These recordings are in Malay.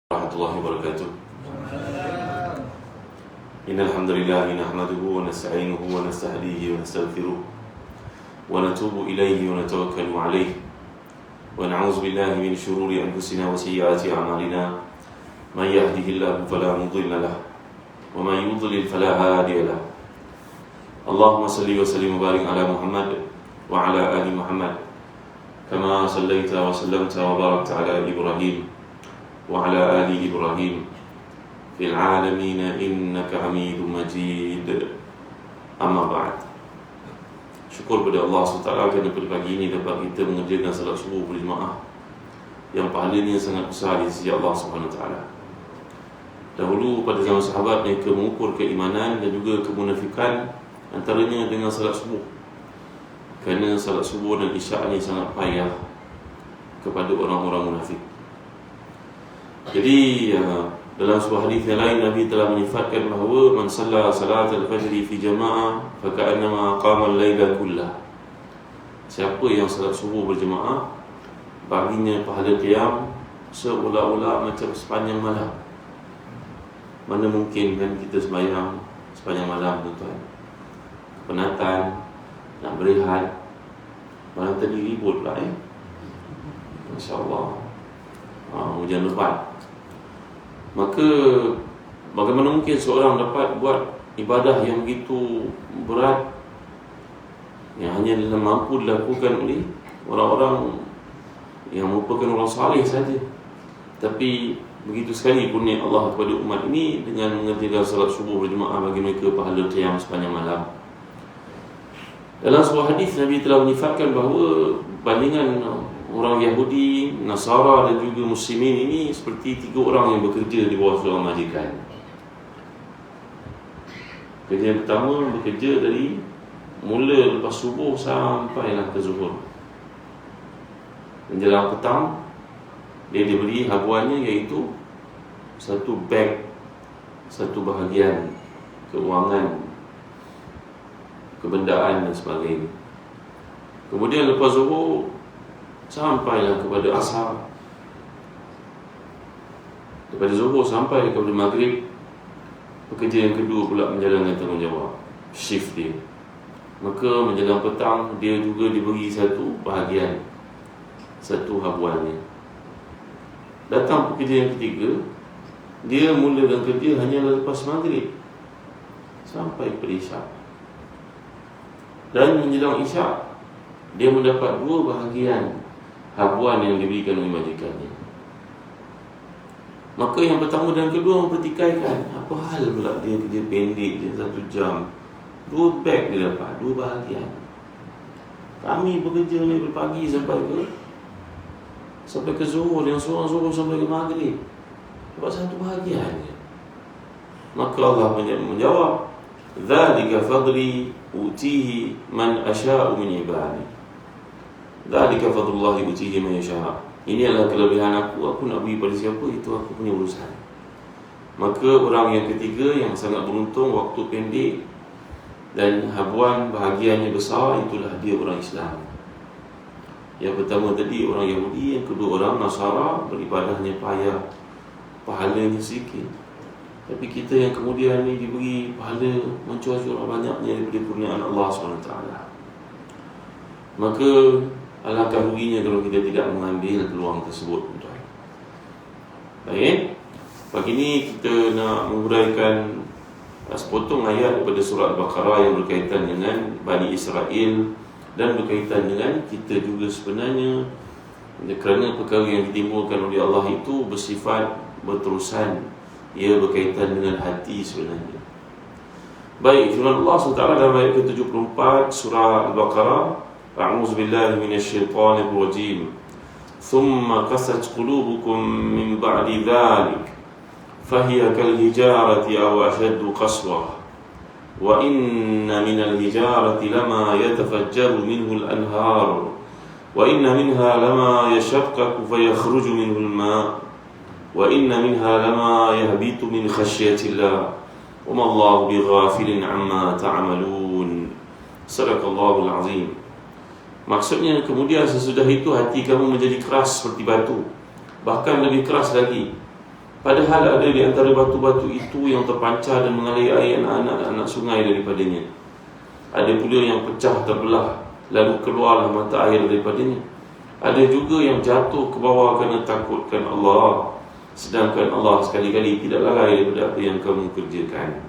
warahmatullahi wabarakatuh. Innal hamdalillah nahmaduhu wa nasta'inuhu wa nastahdihi wa nastaghfiruh wa natubu ilayhi wa natawakkalu alayhi wa na'udzu billahi min shururi anfusina wa sayyiati a'malina may yahdihillahu fala mudilla lahu wa may yudlil fala hadiya lahu. Allahumma salli wa sallim wa barik ala Muhammad wa ala ali Muhammad kama sallaita wa sallamta wa barakta ala Ibrahim وعلى آل إبراهيم في العالمين إنك حميد مجيد. أما بعد. Syukur pada Allah SWT kerana pada pagi ini dapat kita mengerjakan salat subuh berjemaah yang pahalanya sangat besar di sisi Allah SWT. Dahulu pada zaman sahabat mereka mengukur keimanan dan juga kemunafikan antaranya dengan salat subuh, kerana salat subuh dan isyak ini sangat payah kepada orang-orang munafik. Jadi dalam sebuah hadis yang lain Nabi telah menyifatkan bahawa man shalla salat al-fajr fi jama'ah fa ka'annama qama al-laila kullah. Siapa yang salat subuh berjemaah, baginya pahala qiyam seolah-olah macam sepanjang malam. Mana mungkin kan kita sembahyang sepanjang malam, tuan-tuan. Penatan, nak berehat, malam tadi ribut pula Masya-Allah. Hujan lebat. Maka bagaimana mungkin seorang dapat buat ibadah yang begitu berat, yang hanya mampu dilakukan oleh orang-orang yang merupakan orang saleh saja. Tapi begitu sekali kurnia Allah kepada umat ini dengan mengerjakan salat subuh berjemaah bagi mereka pahala qiyam sepanjang malam. Dalam sebuah hadis Nabi telah menyifatkan bahawa bandingan orang Yahudi, Nasara dan juga Muslimin ini seperti tiga orang yang bekerja di bawah seorang majikan. Kerja yang pertama bekerja dari mula lepas subuh sampailah ke zuhur. Menjelang petang dia diberi habuannya, iaitu satu beg, satu bahagian keuangan, kebendaan dan sebagainya. Kemudian lepas zuhur sampailah kepada asar. Daripada zuhur sampai kepada maghrib, pekerja yang kedua pula menjalankan tanggungjawab shift dia. Maka menjelang petang dia juga diberi satu bahagian, satu habuannya. Datang pekerja yang ketiga, dia mulakan kerja hanya lepas maghrib sampai kepada isyak. Dan menjelang isyak dia mendapat dua bahagian habuan yang diberikan oleh majikannya. Maka yang pertama dan kedua mempertikaikan, apa hal pula dia kerja pendek je 1 jam, 2 beg dia dapat, 2 bahagian. Kami bekerja ni dari pagi sampai ke zuhur, yang seorang zuhur sampai ke maghrib, dapat 1 bahagian je. Maka Allah menjawab, "Dzalika fadli utihi man asya'u min ibadi." Dzalika fadlullah yu'tihi man yasha'. Ini adalah kelebihan aku nak beri pada siapa, itu aku punya urusan. Maka orang yang ketiga yang sangat beruntung, waktu pendek dan habuan bahagiannya besar, itulah dia orang Islam. Yang pertama tadi orang Yahudi, yang kedua orang Nasara, beribadahnya payah, pahalanya sedikit. Tapi kita yang kemudian ni diberi pahala mencurah-curah banyaknya daripada kurniaan Allah SWT. Maka alangkah ruginya kalau kita tidak mengambil peluang tersebut, tuan. Baik, pagi ini kita nak menguraikan sepotong ayat daripada surah Al-Baqarah yang berkaitan dengan Bani Israel dan berkaitan dengan kita juga sebenarnya, kerana perkara yang ditimbulkan oleh Allah itu bersifat berterusan, ia berkaitan dengan hati sebenarnya. Baik, firman Allah SWT dalam ayat ke-74 surah Al-Baqarah, أعوذ بالله من الشيطان الرجيم ثم قست قلوبكم من بعد ذلك فهي كالحجارة أو أشد قسوة وإن من الحجارة لما يتفجر منه الأنهار وإن منها لما يشقق فيخرج منه الماء وإن منها لما يهبط من خشية الله وما الله بغافل عما تعملون. صدق الله العظيم. Maksudnya kemudian sesudah itu hati kamu menjadi keras seperti batu, bahkan lebih keras lagi Padahal ada di antara batu-batu itu yang terpancar dan mengalir air anak-anak sungai daripadanya. Ada pula yang pecah terbelah, lalu keluarlah mata air daripadanya. Ada juga yang jatuh ke bawah kerana takutkan Allah, sedangkan Allah sekali-kali tidak lalai daripada apa yang kamu kerjakan.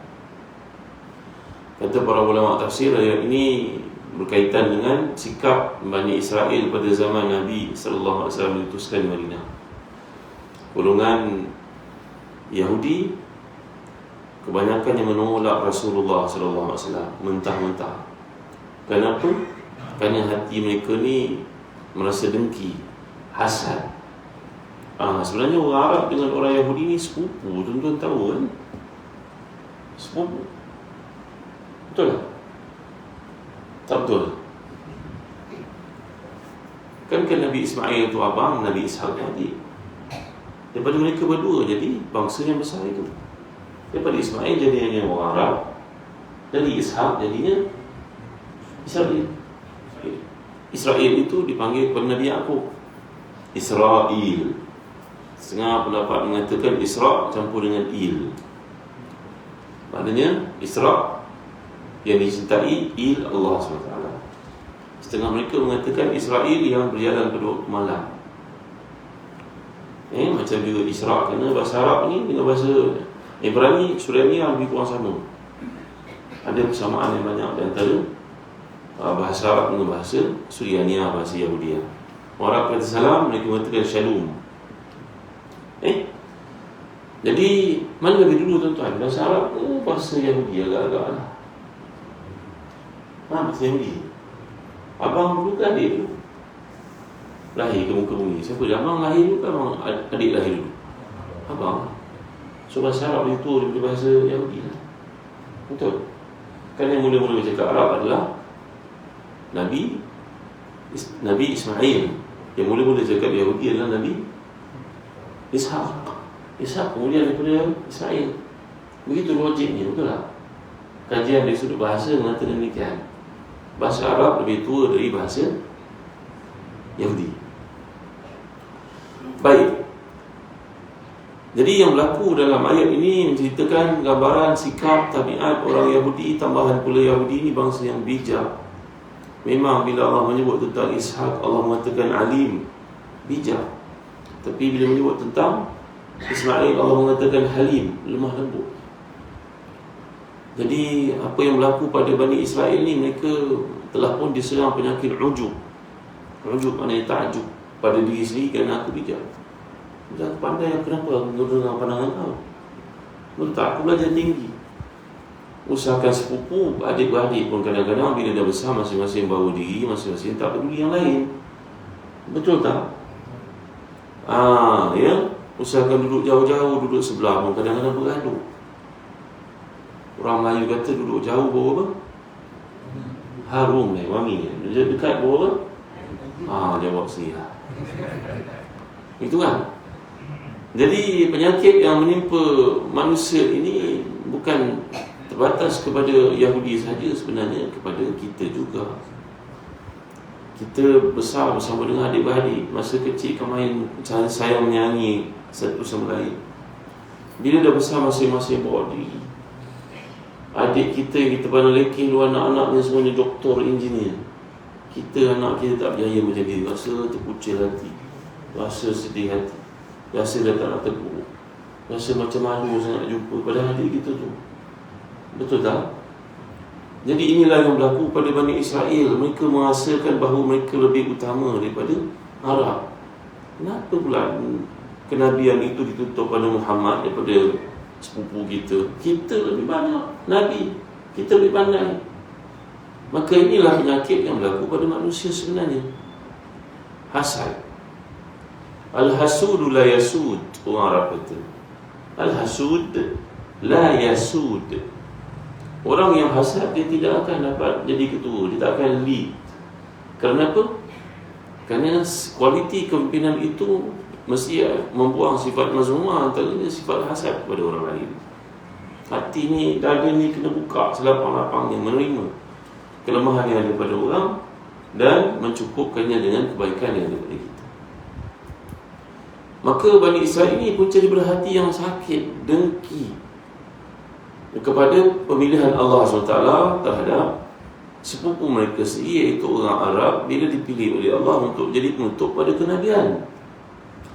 Kata para ulama tafsir, ayat ini berkaitan dengan sikap Bani Israel pada zaman Nabi sallallahu alaihi wasallam diutuskan di Madinah. Golongan Yahudi kebanyakan yang menolak Rasulullah sallallahu alaihi wasallam mentah-mentah. Kenapa? Kerana hati mereka ni merasa dengki, hasad. Sebenarnya orang Arab dengan orang Yahudi ni sepupu, tuan-tuan tahu kan? Sepupu. Betul tak? Tak betul? Kan Nabi Ismail tu abang, Nabi Ishaq adik. Daripada mereka berdua jadi bangsa yang besar itu. Daripada Ismail jadinya orang Arab, dari Ishaq jadinya Israel. Israel itu dipanggil kepada Nabi Yaqub Israel. Setengah pendapat mengatakan Isra campur dengan Il. Maknanya Isra yang dicintai, Il Allah SWT. Setengah mereka mengatakan Israel yang berjalan pada waktu malam. Macam juga Isra, kerana bahasa Arab ni dengan bahasa Ibrani, Suriani yang lebih kurang sama. Ada persamaan yang banyak di antara bahasa Arab dengan bahasa Suriani, bahasa Yahudi. Orang Arab kata salam, mereka mengatakan shalom. Jadi mana lebih dulu tuan-tuan? Bahasa Arab ke bahasa Yahudi? Agak-agak lah. Bahasa Yahudi. Abang dulu ke adik dulu? Lahir ke muka bumi? Siapa dia? Abang lahir dulu ke abang adik lahir dulu? Abang. So bahasa Arab itu daripada bahasa Yahudi lah. Betul? Kan yang mula-mula bercakap Arab adalah Nabi Ismail. Yang mula-mula cakap Yahudi adalah Nabi Ishaq. Ishaq kemudian daripada Ismail. Begitu logiknya, betul tak? Kajian dari sudut bahasa mengatakan demikian. Bahasa Arab lebih tua dari bahasa Yahudi. Baik. Jadi yang berlaku dalam ayat ini menceritakan gambaran sikap tabiat orang Yahudi. Tambahan pula Yahudi ini bangsa yang bijak. Memang bila Allah menyebut tentang Ishaq, Allah mengatakan alim, bijak. Tapi bila menyebut tentang Ismail, Allah mengatakan halim, lemah lembut. Jadi apa yang berlaku pada Bani Israel ni, mereka telah pun diserang penyakit ujub. Ujub maknanya takjub pada diri sendiri kerana aku bijak. Aku pandai, kenapa aku dengan pandangan kau? Betul tak? Aku belajar tinggi. Usahakan sepupu, adik-beradik pun kadang-kadang bila dah besar masing-masing bawa diri, masing-masing tak peduli yang lain. Betul tak? Ya, usahakan duduk jauh-jauh, duduk sebelah pun kadang-kadang bergaduh. Orang Melayu kata duduk jauh bau apa? Harum wangi. Dekat bau apa? Jawab sendiri lah. Itu kan? Jadi penyakit yang menimpa manusia ini bukan terbatas kepada Yahudi sahaja, sebenarnya kepada kita juga. Kita besar bersama dengan adik-beradik, masa kecil kami main sayang menyanyi satu sama lain. Bila dah besar masing-masing bawa diri. Adik kita yang kita pandang lekeh, dua anak-anaknya semuanya doktor, engineer. Kita anak kita tak berjaya macam dia, rasa terpucil hati, rasa sedih hati, rasa dah tak nak tegur, rasa macam malu sangat jumpa pada adik kita tu. Betul tak? Jadi inilah yang berlaku pada Bani Israel. Mereka merasakan bahawa mereka lebih utama daripada Arab. Kenapa pula kenabian itu ditutup pada Muhammad daripada sepupu kita? Kita lebih banyak Nabi, kita lebih pandai. Maka inilah penyakit yang berlaku pada manusia sebenarnya. Hasad. Al-hasudu la yasud. Orang Arab kata Al-hasud la yasud. Orang yang hasad, dia tidak akan dapat jadi ketua, dia tak akan lead. Kerana apa? Kerana kualiti kepimpinan itu mesti membuang sifat mazmumah, antaranya sifat hasad kepada orang lain. Hati ni, dada ni kena buka selapang-lapangnya, menerima kelemahan yang ada pada orang dan mencukupkannya dengan kebaikan yang ada pada kita. Maka Bani Israel ini punca daripada hati yang sakit, dengki kepada pemilihan Allah SWT terhadap sepupu mereka sendiri, iaitu orang Arab, bila dipilih oleh Allah untuk jadi penutup pada kenabian.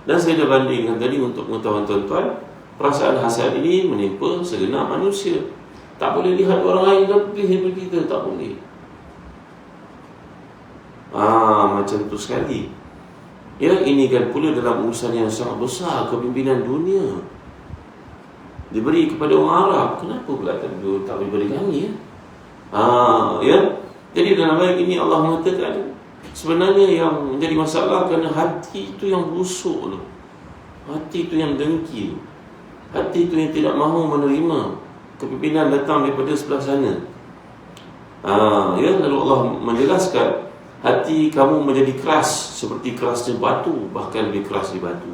Dan saya dah bandingkan tadi untuk pengetahuan tuan-tuan, perasaan hasad ini menimpa segenap manusia. Tak boleh lihat orang lain dan pilih daripada kita, tak boleh. Macam tu sekali. Ya, ini kan pula dalam urusan yang sangat besar, kepimpinan dunia diberi kepada orang Arab. Kenapa pula tak diberi kami, ya? Ya. Jadi dalam ayat ini Allah mengatakan sebenarnya yang menjadi masalah kerana hati itu yang busuk tu. Hati itu yang dengki. Hati itu yang tidak mahu menerima kepimpinan datang daripada sebelah sana. Ya, lalu Allah menjelaskan hati kamu menjadi keras seperti kerasnya batu, bahkan lebih keras dari batu.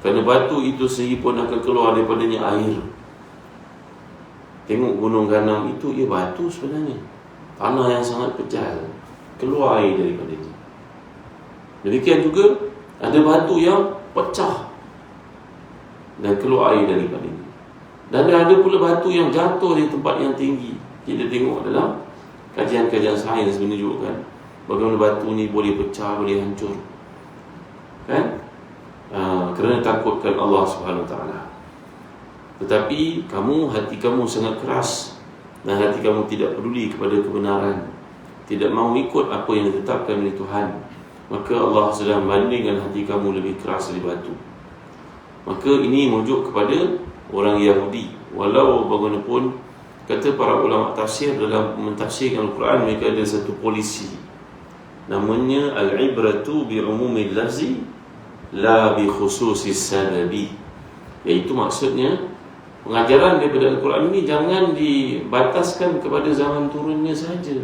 Kerana batu itu sendiri pun akan keluar daripadanya air. Tengok gunung Ganam itu, ia batu sebenarnya. Tanah yang sangat kecil, keluar air daripadanya. Demikian juga ada batu yang pecah dan keluar air daripadanya. Dan ada pula batu yang jatuh di tempat yang tinggi. Kita tengok dalam kajian-kajian sains menunjukkan bagaimana batu ni boleh pecah, boleh hancur, kan? Kerana takutkan Allah SWT. Tetapi kamu, hati kamu sangat keras, dan hati kamu tidak peduli kepada kebenaran, tidak mahu ikut apa yang ditetapkan oleh Tuhan. Maka Allah sedang bandingkan hati kamu lebih keras dari batu. Maka ini merujuk kepada orang Yahudi. Walau bagaimanapun, kata para ulama tafsir dalam mentafsirkan Al-Quran, mereka ada satu polisi, namanya al-ibratu bi'umumil lafzi la bi khususis sababi. Iaitu maksudnya pengajaran daripada Al-Quran ini jangan dibataskan kepada zaman turunnya saja.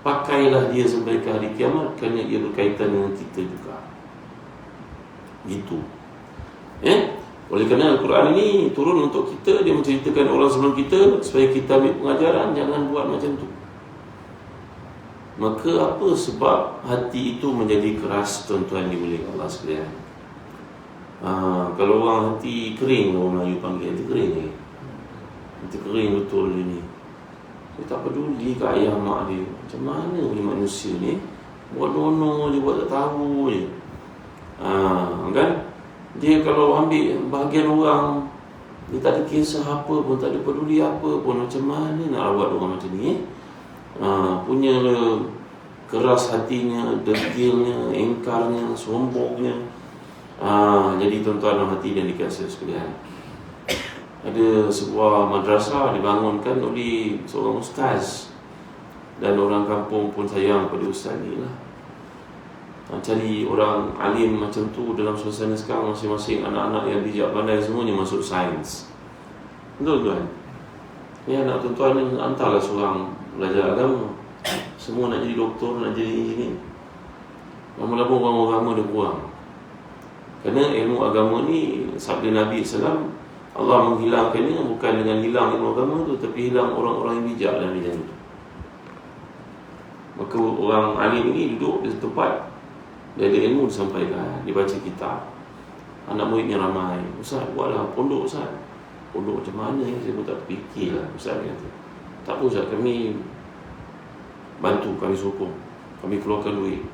Pakailah dia sampai ke hari kiamat, kerana ia berkaitan dengan kita juga. Gitu. Oleh kerana Al-Quran ini turun untuk kita, dia menceritakan orang sebelum kita supaya kita ambil pengajaran, jangan buat macam tu. Maka apa sebab hati itu menjadi keras, tuan-tuan dimuliakan Allah sekalian? Kalau orang hati kering, orang Melayu panggil hati kering ni. Hati kering betul dia ni. Dia tak peduli ke ayah mak dia. Macam mana ni manusia ni? Buat nono je, buat tak tahu je. Kan? Dia kalau ambil bahagian orang, dia tak ada kisah apa pun, tak ada peduli apa pun. Macam mana nak buat orang macam ni? Punya keras hatinya, degilnya, engkarnya, sombongnya. Jadi tuan-tuan dan hati dan dikasih sekalian, ada sebuah madrasah dibangunkan oleh seorang ustaz, dan orang kampung pun sayang pada ustaz ni lah. Cari orang alim macam tu dalam suasana sekarang, masing-masing anak-anak yang bijak pandai semuanya masuk sains. Betul tuan? Ni anak tuan-tuan ni hantarlah seorang belajar agama. Semua nak jadi doktor, nak jadi engineer. Lama-lama orang agama dia kurang. Kerana ilmu agama ni, sabda Nabi SAW, Allah menghilangkannya bukan dengan hilang ilmu agama tu, tapi hilang orang-orang yang bijak dalam bidang itu. Maka orang alim ini duduk di tempat, dia ada ilmu disampaikan, dia baca kitab, anak muridnya ramai. Ustaz, buatlah pondok Ustaz. Pondok macam mana ni? Saya pun tak fikir lah. Ustaz kata, tak apa Ustaz, kami bantu, kami sokong, kami keluarkan duit,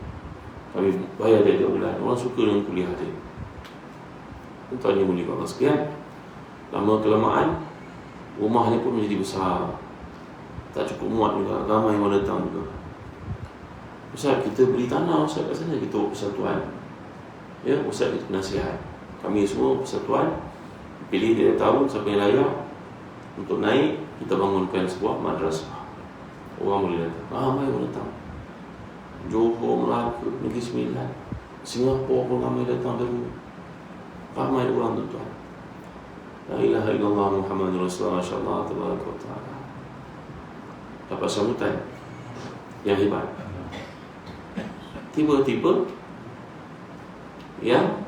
kami bayar dia bulan. Orang suka dengan kuliah dia. Tuan yang mulia Allah sekian, lama kelamaan rumahnya pun menjadi besar, tak cukup muat juga, ramai orang datang juga. Ustaz, kita beli tanah Ustaz kat sana, kita buat persatuan. Ya, Ustaz kita nasihat, kami semua persatuan, pilih dia tahun siapa yang layak untuk naik, kita bangunkan sebuah madrasah. Orang boleh datang, ramai orang datang. Johor, Melaka, Negeri Sembilan, Singapura pun ramai datang dari ramai orang tuan-tuan. La ilaha illallah Muhammadur Rasulullah sallallahu alaihi wasallam. Dapat sambutan yang hebat. Tiba-tiba yang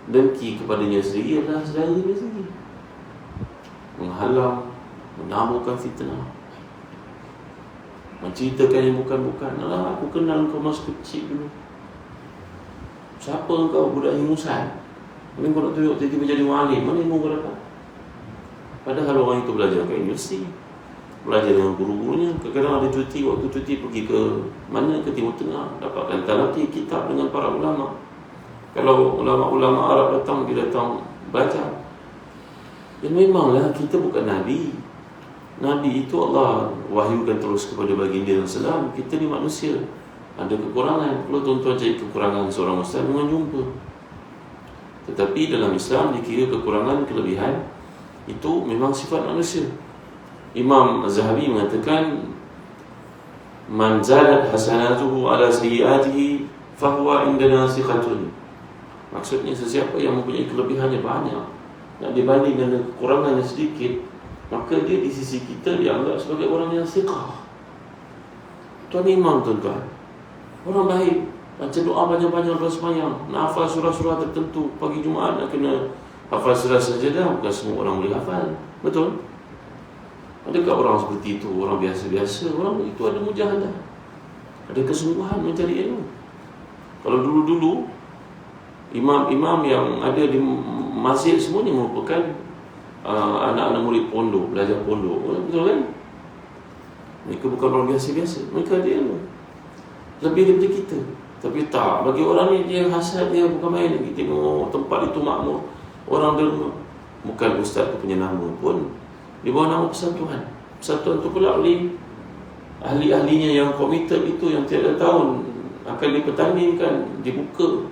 dengki kepadanya sendiri adalah saudara dia sendiri, menghalang, menaburkan fitnah, menceritakan yang bukan-bukan. Alah, aku kenal kau masa kecil dulu, Siapa kau budak ingusan? Mana kau nak tunjuk tiba-tiba jadi mualim? Mana ilmu kau dapat? Padahal orang itu belajar ke universiti, belajar dengan guru-gurunya. Kadang-kadang ada cuti, waktu cuti pergi ke mana, ke Timur Tengah, dapatkan talati kitab dengan para ulama. Kalau ulama-ulama Arab datang, dia datang belajar. Ya memanglah kita bukan Nabi. Nabi itu Allah wahyukan terus kepada baginda Rasulullah. Kita ni manusia, ada kekurangan. Kalau tuan-tuan cari kekurangan seorang ustaz, jangan jumpa. Tetapi dalam Islam dikira kekurangan, kelebihan itu memang sifat manusia. Imam Az-Zahabi mengatakan, man zalat hasanatuhu ala sayyiatihi fahuwa indana siqatun. Maksudnya sesiapa yang mempunyai kelebihannya banyak nak dibanding dengan kekurangannya sedikit, maka dia di sisi kita dianggap sebagai orang yang siqah. Tuan imam, tuan-tuan, orang baik, baca doa banyak-banyak, doa semayang, nak hafal surah-surah tertentu. Pagi Jumaat nak kena hafal surah sajadah, bukan semua orang boleh hafal. Betul? Adakah orang seperti itu orang biasa-biasa? Orang itu ada mujahadah, ada kesungguhan mencari ilmu. Kalau dulu-dulu imam-imam yang ada di masjid semuanya merupakan anak-anak murid pondok, belajar pondok. Betul kan? Mereka bukan orang biasa-biasa, mereka ada ilmu lebih daripada kita. Tapi tak, bagi orang ni dia hasad dia bukan main lagi. Tengok tempat itu makmur, orang derma, bukan ustaz tu punya nama pun, di bawah nama persatuan. Persatuan tu pula oleh ahli-ahlinya yang komited itu, yang tiada tahun akan dipertandingkan, dibuka.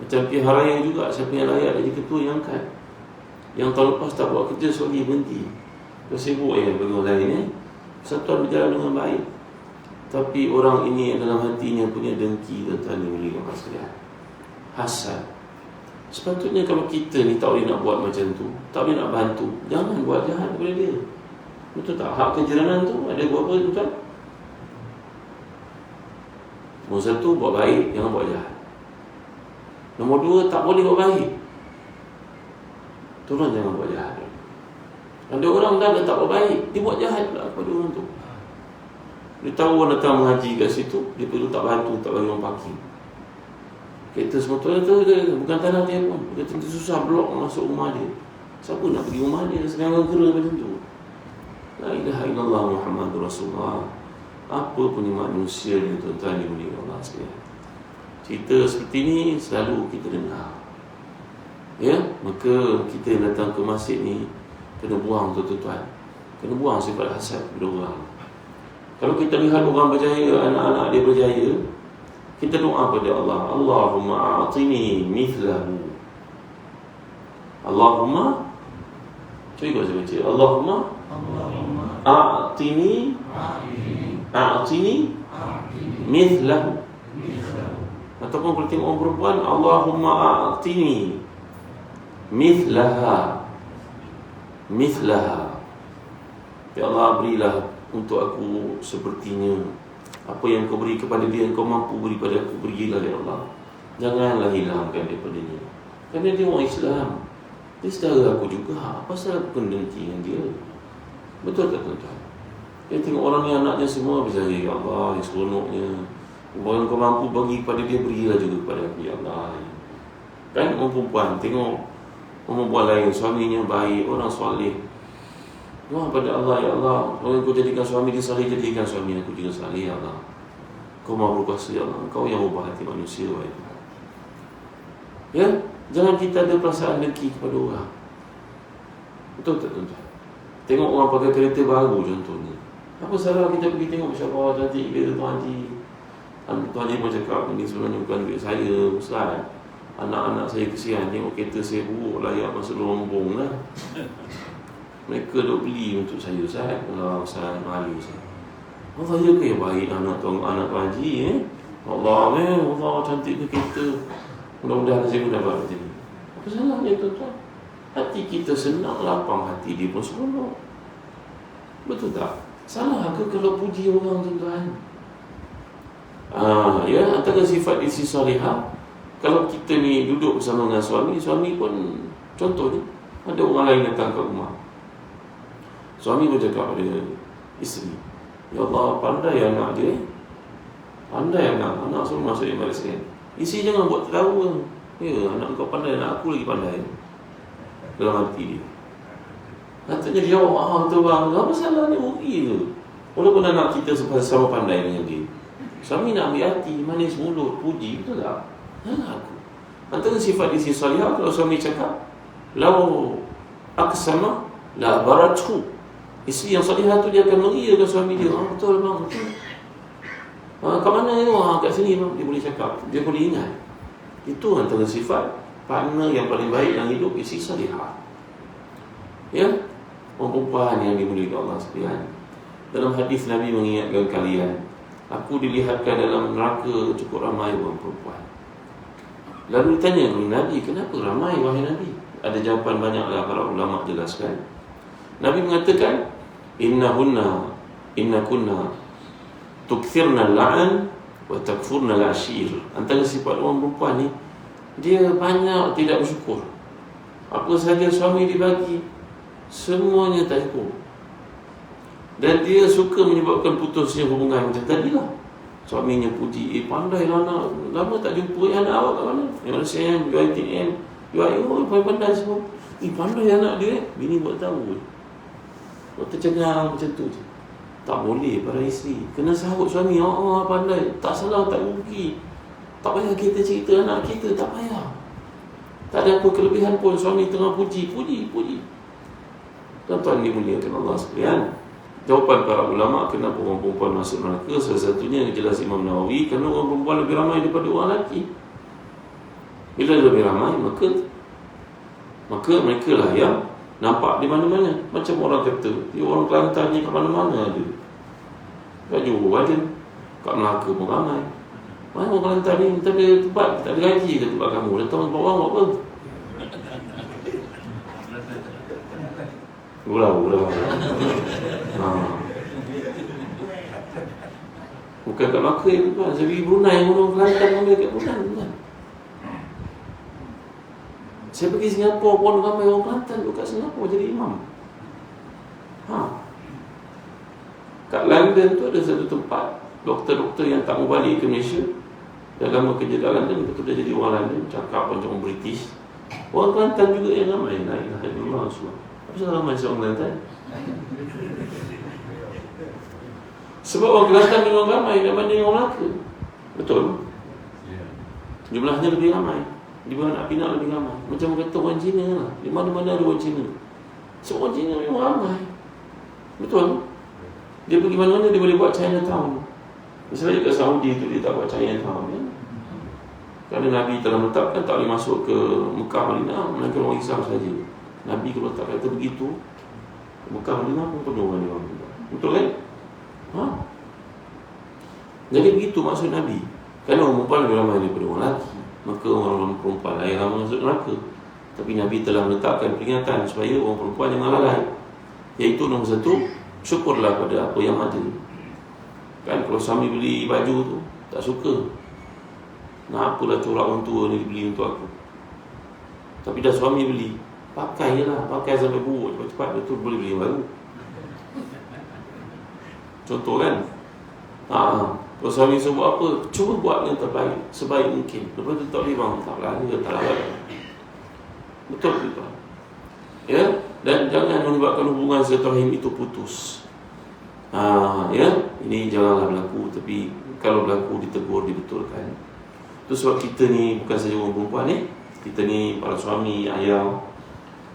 Macam pihak raya juga, siapa yang layak jadi ketua yang angkat. Yang tahun lepas tak buat kerja, sorry berhenti. Kau sibuk bagi orang lain. Persatuan berjalan dengan baik. Tapi orang ini dalam hatinya punya dengki, tuan-tuan yang boleh orang sekalian, hasad. Sepatutnya kalau kita ni tak boleh nak buat macam tu, tak boleh nak bantu, jangan buat jahat kepada dia. Betul tak? Hak kejiranan tu ada buat apa, tuan-tuan? Nombor satu, buat baik, jangan buat jahat. Nombor dua, tak boleh buat baik, tolong jangan buat jahat. Ada orang dah tak buat baik, dia buat jahat pula kepada orang tu. Dia tahu orang datang mengaji kat situ, dia perlu tak bantu, tak bagi orang parking. Kereta semua tu bukan tanah dia pun. Dia tentu susah blok masuk rumah dia. Siapa nak pergi rumah dia sedang kera macam tu? La ilaha illallah Muhammadur Rasulullah. Apa punya manusia ni, tuan-tuan dimuliakan Allah sekalian. Cerita seperti ni selalu kita dengar. Ya, maka kita yang datang ke masjid ni kena buang, tuan-tuan. Kena buang sifat hasad kepada orang. Kalau kita lihat orang berjaya, anak-anak dia berjaya, kita doa pada Allah, Allahumma a'tini mithlahu. Allahumma, cuba saya baca, Allahumma a'tini mithlahu. Ataupun kalau tengok orang perempuan, Allahumma a'tini mithlaha. Ya Allah, berilah untuk aku sepertinya apa yang kau beri kepada dia, yang kau mampu beri pada aku, berilah ya Allah. Janganlah hilangkan daripadanya. Kerana dia orang Islam, dia saudara aku juga. Apa salah aku kena dengki dengan dia? Betul tak, tuan-tuan? Dia tengok orang ni anaknya semua berjaya, ya Allah, yang seronoknya. Orang kau mampu bagi kepada dia, berilah juga kepada aku, ya Allah. Kan orang perempuan tengok orang perempuan lain, suaminya baik, orang soleh, doa pada Allah, ya Allah, orang kau jadikan suami dia salih, jadikan suami aku juga salih, ya Allah. Kau maha berkuasa, ya Allah. Kau yang ubah hati manusia, wahai Tuhan. Ya, jangan kita ada perasaan dengki kepada orang. Betul tak, tuan-tuan? Tengok orang pakai kereta baru contohnya, apa salah kita pergi tengok, insya-Allah cantik dia, Tuan Haji. Tuan Haji pun cakap, ini sebenarnya bukan duit saya, Ustaz. Anak-anak saya kesian, tengok kereta saya buruk, layak masuk rombong lah. Mereka duk beli untuk saya, Ustaz. Allah, Ustaz, malu Ustaz. Allah, ya ke baik anak Tuan Haji, Allah, Allah cantik ke kereta. Mudah-mudahan saya pun dapat macam ni. Apa salahnya, tuan-tuan? Hati kita senang, lapang hati dia pun seronok. Betul tak? Salah ke kalau puji orang, tuan-tuan? Ya, antara sifat isi salihah, kalau kita ni duduk bersama dengan suami pun, contohnya ada orang lain datang ke rumah, suami pun cakap pada isteri, ya Allah, pandai anak dia, pandai anak suruh masuk yang baris kan. Isteri jangan buat tertawa. Ya, anak kau pandai, anak aku lagi pandai. Dalam hati dia. Katanya dia jawab, tu bang, apa salahnya rugi tu? Walaupun anak kita sama pandai dengan dia. Suami nak ambil hati, manis mulut, puji, betul tak? Aku. Antara sifat isteri salihah, kalau suami cakap, lau aksama la baratu. Isteri yang salihah tu dia akan mengiyakan suami dia. Betul bang, betul. Kat mana tu? Kat sini bang. Dia boleh cakap, dia boleh ingat. Itu antara sifat partner yang paling baik dalam hidup, isteri salihah. Ya, perempuan yang dimuliakan Allah sekalian. Dalam hadis Nabi mengingatkan kalian, aku dilihatkan dalam neraka cukup ramai orang perempuan. Lalu ditanya oleh Nabi, kenapa ramai wahai Nabi? Ada jawapan banyaklah para ulama jelaskan. Nabi mengatakan, innakunna tukthirna al-la'an wa takfurna al-ashir. Antara sifat orang perempuan ni, dia banyak tidak bersyukur. Apa sahaja suami dibagi, semuanya tak cukup. Dan dia suka menyebabkan putusnya hubungan macam tadi lah. Suaminya puji, pandailah anak, lama tak jumpa anak awak kat mana? MLCM, UiTM, UiO, pandai semua. Pandai anak dia, bini buat tahu. Buat tercengang macam tu je. Tak boleh para isteri, kena sahut suami. Pandai, tak salah, tak rugi. Tak payah kita cerita anak kita, tak payah. Tak ada apa kelebihan pun, suami tengah puji. Tuan-tuan dimuliakan Allah sekalian. Jawapan para ulama kenapa orang perempuan masuk neraka, salah satunya yang jelas Imam Nawawi, kerana orang perempuan lebih ramai daripada orang lelaki. Bila lebih ramai, maka mereka lah yang nampak di mana-mana. Macam orang kata, orang Kelantan ni ke mana-mana ada. Baju ada, kat Melaka pun ramai. Mana orang Kelantan ni, tak ada tempat, tak ada gaji ke tempat kamu, datang tempat orang buat apa? Ulau. Bukan kat Melaka tuan. Saya pergi Brunei, orang Kelantan ramai kat Brunei tuan. Saya pergi Singapura pun ramai orang Kelantan duduk kat Singapura jadi imam. Kat London tu ada satu tempat doktor-doktor yang tak mau balik ke Malaysia. Dah lama kerja kat London, betul dah jadi orang London, cakap macam orang British. Orang Kelantan juga yang ramai. Allah SWT. Apa salah ramai seorang Kelantan? Sebab orang Kelantan memang ramai dibanding orang Melaka. Betul? Jumlahnya lebih ramai. Di bawah nak pindah lebih ramai. Macam kata orang Cina lah. Di mana-mana ada orang Cina. So orang Cina memang ramai. Betul? Dia pergi mana-mana dia boleh buat Chinatown. Misalnya kat Saudi tu dia tak buat Chinatown ya? Kerana Nabi telah menetapkan tak boleh masuk ke Mekah Madinah melainkan orang Islam saja. Nabi kalau tak kata begitu, Mekah Madinah pun penuh dengan orang juga. Betul kan? Jadi begitu maksud Nabi. Kerana orang perempuan lebih ramai daripada orang lelaki, maka orang perempuan lain ramai masuk neraka. Tapi Nabi telah menetapkan peringatan supaya orang perempuan jangan lalai. Iaitu nombor satu, syukurlah pada apa yang ada. Kan kalau suami beli baju tu tak suka, nak apalah corak orang tua ni dibeli untuk aku. Tapi dah suami beli, pakai je lah, pakai sampai buruk cepat-cepat, betul boleh beli yang baru. Contoh kan. Kalau suami suruh apa, cuba buat yang terbaik, sebaik mungkin. Lepas tu tak boleh bang, tak lari, tak lari. Betul tak? Ya. Dan jangan menyebabkan hubungan silaturahim itu putus. Ya, ini janganlah berlaku. Tapi kalau berlaku, ditegur, dibetulkan. Itu sebab kita ni bukan saja orang perempuan ni, kita ni para suami, ayah.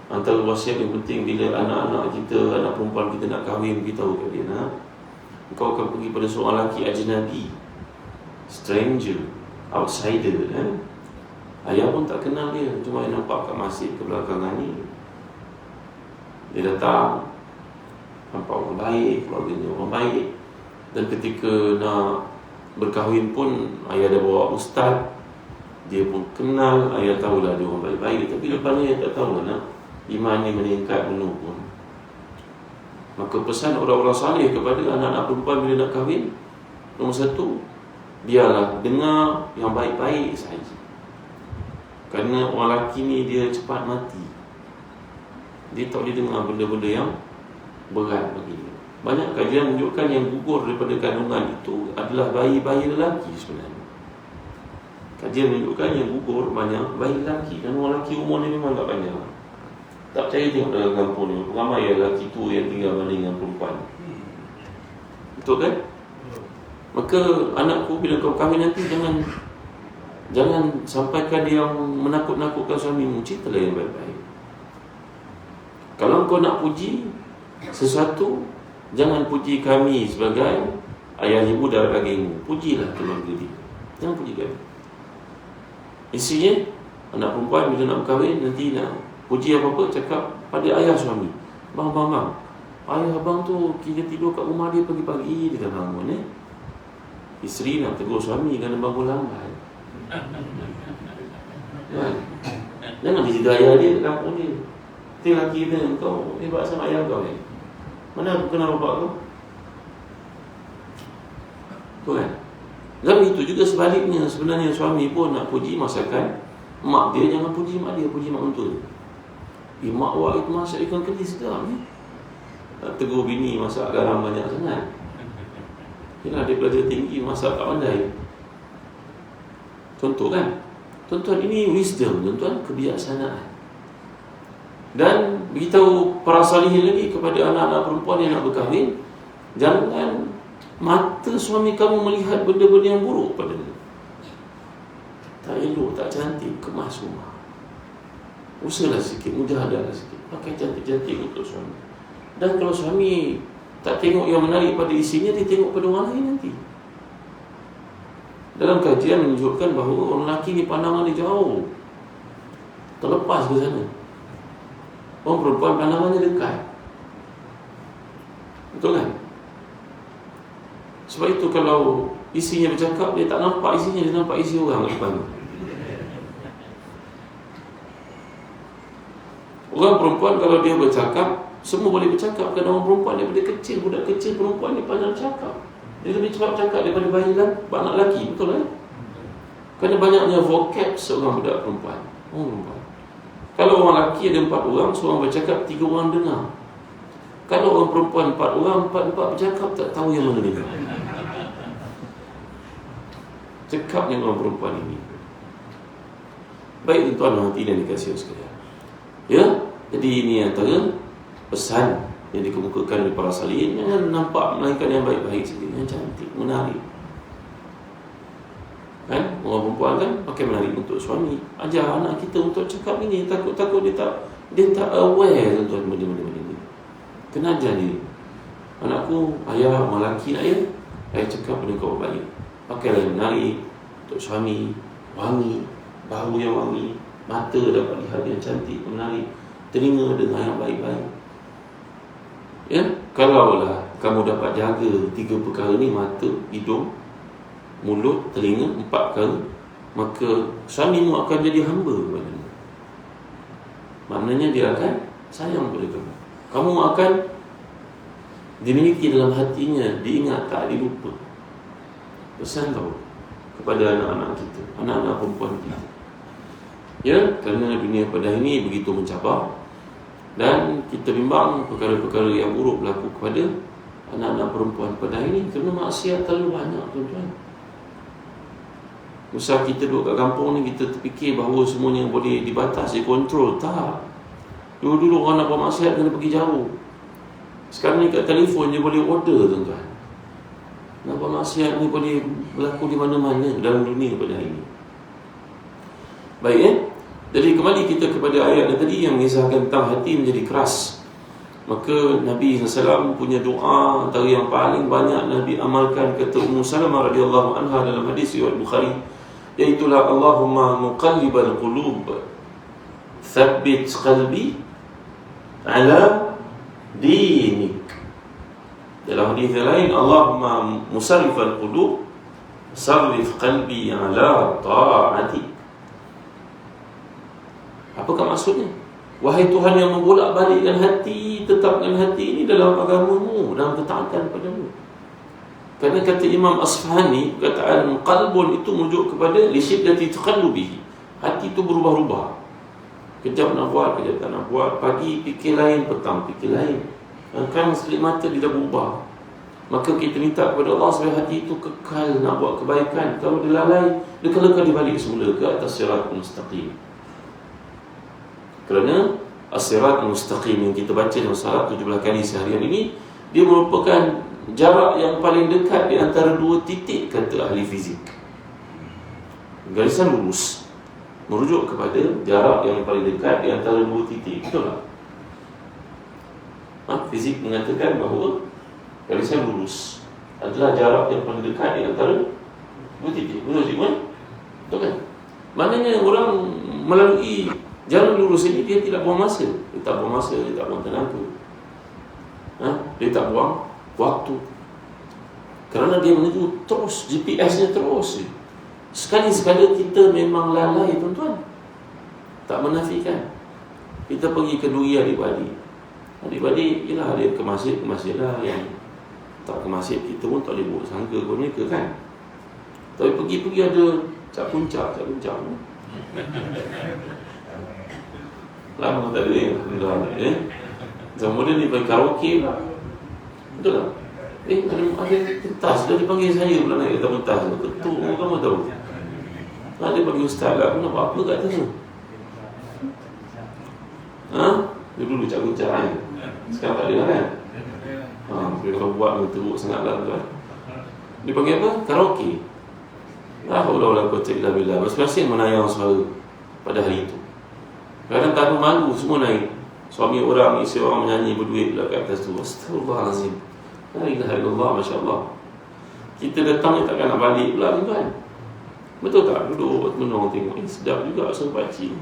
Antara wasiat yang penting bila anak-anak kita, anak perempuan kita nak kahwin, beritahu kat dia, nak, kau akan pergi pada seorang lelaki ajnabi, stranger, outsider kan? Ayah pun tak kenal dia, cuma yang nampak kat masjid kebelakangan ni. Dia datang, nampak orang baik, keluarganya orang baik. Dan ketika nak berkahwin pun, ayah dah bawa ustaz. Dia pun kenal, ayah tahulah dia orang baik-baik. Tapi lepas ni ayah tak tahu nak iman ni meningkat penuh pun. Maka pesan orang-orang salih kepada anak-anak perempuan bila nak kahwin, nombor satu, biarlah dengar yang baik-baik saja. Kerana orang lelaki ni dia cepat mati. Dia tak boleh dengar benda-benda yang berat bagi dia. Banyak kajian menunjukkan yang gugur daripada kandungan itu adalah bayi-bayi lelaki sebenarnya. Kajian menunjukkan yang gugur banyak bayi lelaki. Dan orang lelaki umur ni memang tak panjang. Tak percaya tengok dalam kampung ni, ramai yang lelaki tu yang tinggal banding dengan perempuan. Betul kan? Maka anakku, bila kau kahwin nanti, Jangan sampaikan dia yang menakut-nakutkan suamimu. Ceritalah yang baik-baik. Kalau kau nak puji sesuatu, jangan puji kami sebagai ayah ibu darah dagingmu. Pujilah keluarga dia. Jangan puji kami. Isinya, anak perempuan bila nak berkahwin, nanti nak puji apa-apa, cakap pada ayah suami. Bang, ayah abang tu kita tidur kat rumah dia pagi-pagi, dia dah bangun. Isteri nak tegur suami kerana bangun lambat. Jangan digaya dia kat kampung dia. Dia lelaki dia, kau hebat sama ayah kau Mana aku kenal bapak kau? Tu kan? Dan itu juga sebaliknya. Sebenarnya suami pun nak puji masakan mak dia, jangan puji mak dia, puji mak mentua dia. Mak awak itu masak ikan keli sedap ni. Tak tegur bini masak garam banyak sangat. Yalah, dia belajar tinggi, masak tak pandai. Contoh kan? Tuan-tuan, ini wisdom, tuan-tuan, kebijaksanaan. Dan beritahu para salihin lagi kepada anak-anak perempuan yang nak berkahwin, jangan mata suami kamu melihat benda-benda yang buruk padanya. Tak elok, tak cantik, kemas rumah. Usahalah sikit, mujahadalah sikit. Pakai cantik-cantik untuk suami. Dan kalau suami tak tengok yang menarik pada isinya, dia tengok pada orang lain nanti. Dalam kajian menunjukkan bahawa orang lelaki ni pandangan dia jauh, terlepas ke sana. Orang perempuan pandangannya dekat. Betul kan? Sebab itu kalau isinya bercakap, dia tak nampak isinya, dia nampak isi orang kat depan. Orang perempuan kalau dia bercakap, semua boleh bercakap. Kerana orang perempuan daripada kecil, budak kecil perempuan ni pandang cakap. Dia lebih cepat cakap daripada bayi dan anak lelaki. Betul kan? Kerana banyaknya vocab seorang budak perempuan. Kalau orang lelaki ada 4 orang, seorang bercakap, 3 orang dengar. Kalau orang perempuan 4 orang, 4 bercakap, tak tahu yang mana dengar. Cakapnya orang perempuan ini. Baik tuan-tuan hati dan dikasihi sekalian. Ya, jadi ini antara pesan yang dikemukakan oleh para salihin. Jangan nampak melainkan yang baik-baik saja, yang cantik, menarik. Kan? Orang perempuan kan pakai menarik untuk suami. Ajar anak kita untuk cakap ini. Takut-takut dia tak aware tuan-tuan benda-benda ini. Kena ajar dia. Anakku, ayah, orang lelaki nak ya, ayah cakap benda kau baik. Pakailah yang menarik untuk suami. Wangi, bau yang wangi, mata dapat lihat yang cantik, menarik, telinga dengar yang baik-baik. Ya, kalaulah kamu dapat jaga 3 perkara ni, mata, hidung, mulut, telinga, 4 perkara, maka suamimu akan jadi hamba kepadamu. Maknanya dia akan sayang kepada kamu. Kamu akan dimiliki dalam hatinya, diingat tak dilupa. Pesan tahu kepada anak-anak kita, anak-anak perempuan kita. Ya, kerana dunia pada ini begitu mencabar. Dan kita bimbang perkara-perkara yang buruk berlaku kepada anak-anak perempuan pada hari ini kerana maksiat terlalu banyak tuan-tuan. Usaha kita duduk kat kampung ni, kita terfikir bahawa semuanya boleh dibatasi, dikontrol. Tak. Dulu-dulu orang nak buat maksiat kena pergi jauh. Sekarang ni kat telefon je boleh order tuan-tuan. Nak buat maksiat ni boleh berlaku di mana-mana dalam dunia pada hari ini. Baik Jadi kembali kita kepada ayat tadi yang mengisahkan tentang hati menjadi keras. Maka Nabi SAW punya doa antara yang paling banyak Nabi amalkan, kata Ummu Salamah radhiyallahu anha dalam hadis riwayat Bukhari, iaitulah Allahumma muqallibal qulub thabbit qalbi ala dinik. Dalam hadis lain, Allahumma musarrifal qulub sarrif qalbi ala ta'atik. Apakah maksudnya? Wahai Tuhan yang membolak-balikkan hati, tetapkan hati ini dalam agamamu, dalam ketaatan padamu. Kerana kata Imam Asfahani, perkataan qalbun itu merujuk kepada lisyiddati takhallubihi. Hati itu berubah-ubah. Kejap nak buat, kejap tak nak buat. Pagi fikir lain, petang fikir lain. Kan selip mata dia dah berubah. Maka kita minta kepada Allah supaya hati itu kekal nak buat kebaikan. Kalau dia lalai, dia kena dibalik semula ke atas sirat mustaqim. Kerana as-sirat mustaqim yang kita baca dalam salat 17 kali seharian ini, dia merupakan jarak yang paling dekat di antara dua titik, kata ahli fizik. Garisan lurus merujuk kepada jarak yang paling dekat di antara dua titik. Betul tak? Fizik mengatakan bahawa garisan lurus adalah jarak yang paling dekat di antara dua titik. Betul tak? Betul kan? Maknanya orang melalui jalan lurus ini, dia tidak buang masa. Dia tak buang masa, dia tak buang tenaga, dia tak buang waktu. Kerana dia menuju terus, GPS-nya terus. Sekali-sekala kita memang lalai, tuan-tuan. Tak menafikan. Kita pergi ke duri adik-beradik. Adik-beradik, ialah dia ke masjid lah. Yang tak ke masjid, kita pun tak boleh buat sangka kepada mereka kan. Tapi pergi-pergi ada cap puncak. Lama tak ada kemudian dia pergi karaoke pula. Betul tak? Ada pentas, dia dipanggil saya pula naik kereta pentas. Ketuk, kamu tahu. Dia panggil ustaz lah, aku nak buat apa kat atas tu? Dia dulu cak-kucak kan? Sekarang tak ada kan? Kalau buat dia teruk sangat lah tuan. Dia panggil apa? Karaoke. Allah kocak ila bila. Masing-masing menayang suara pada hari itu. Kadang tak ada malu, semua naik. Suami orang, isteri orang menyanyi berduit pula kat atas tu. Astaghfirullahalazim. La ilaha illallah, masya-Allah. Kita datang ni takkan nak balik pula tuan. Betul tak? Duduk menong tengok, sedap juga rasa pakcik.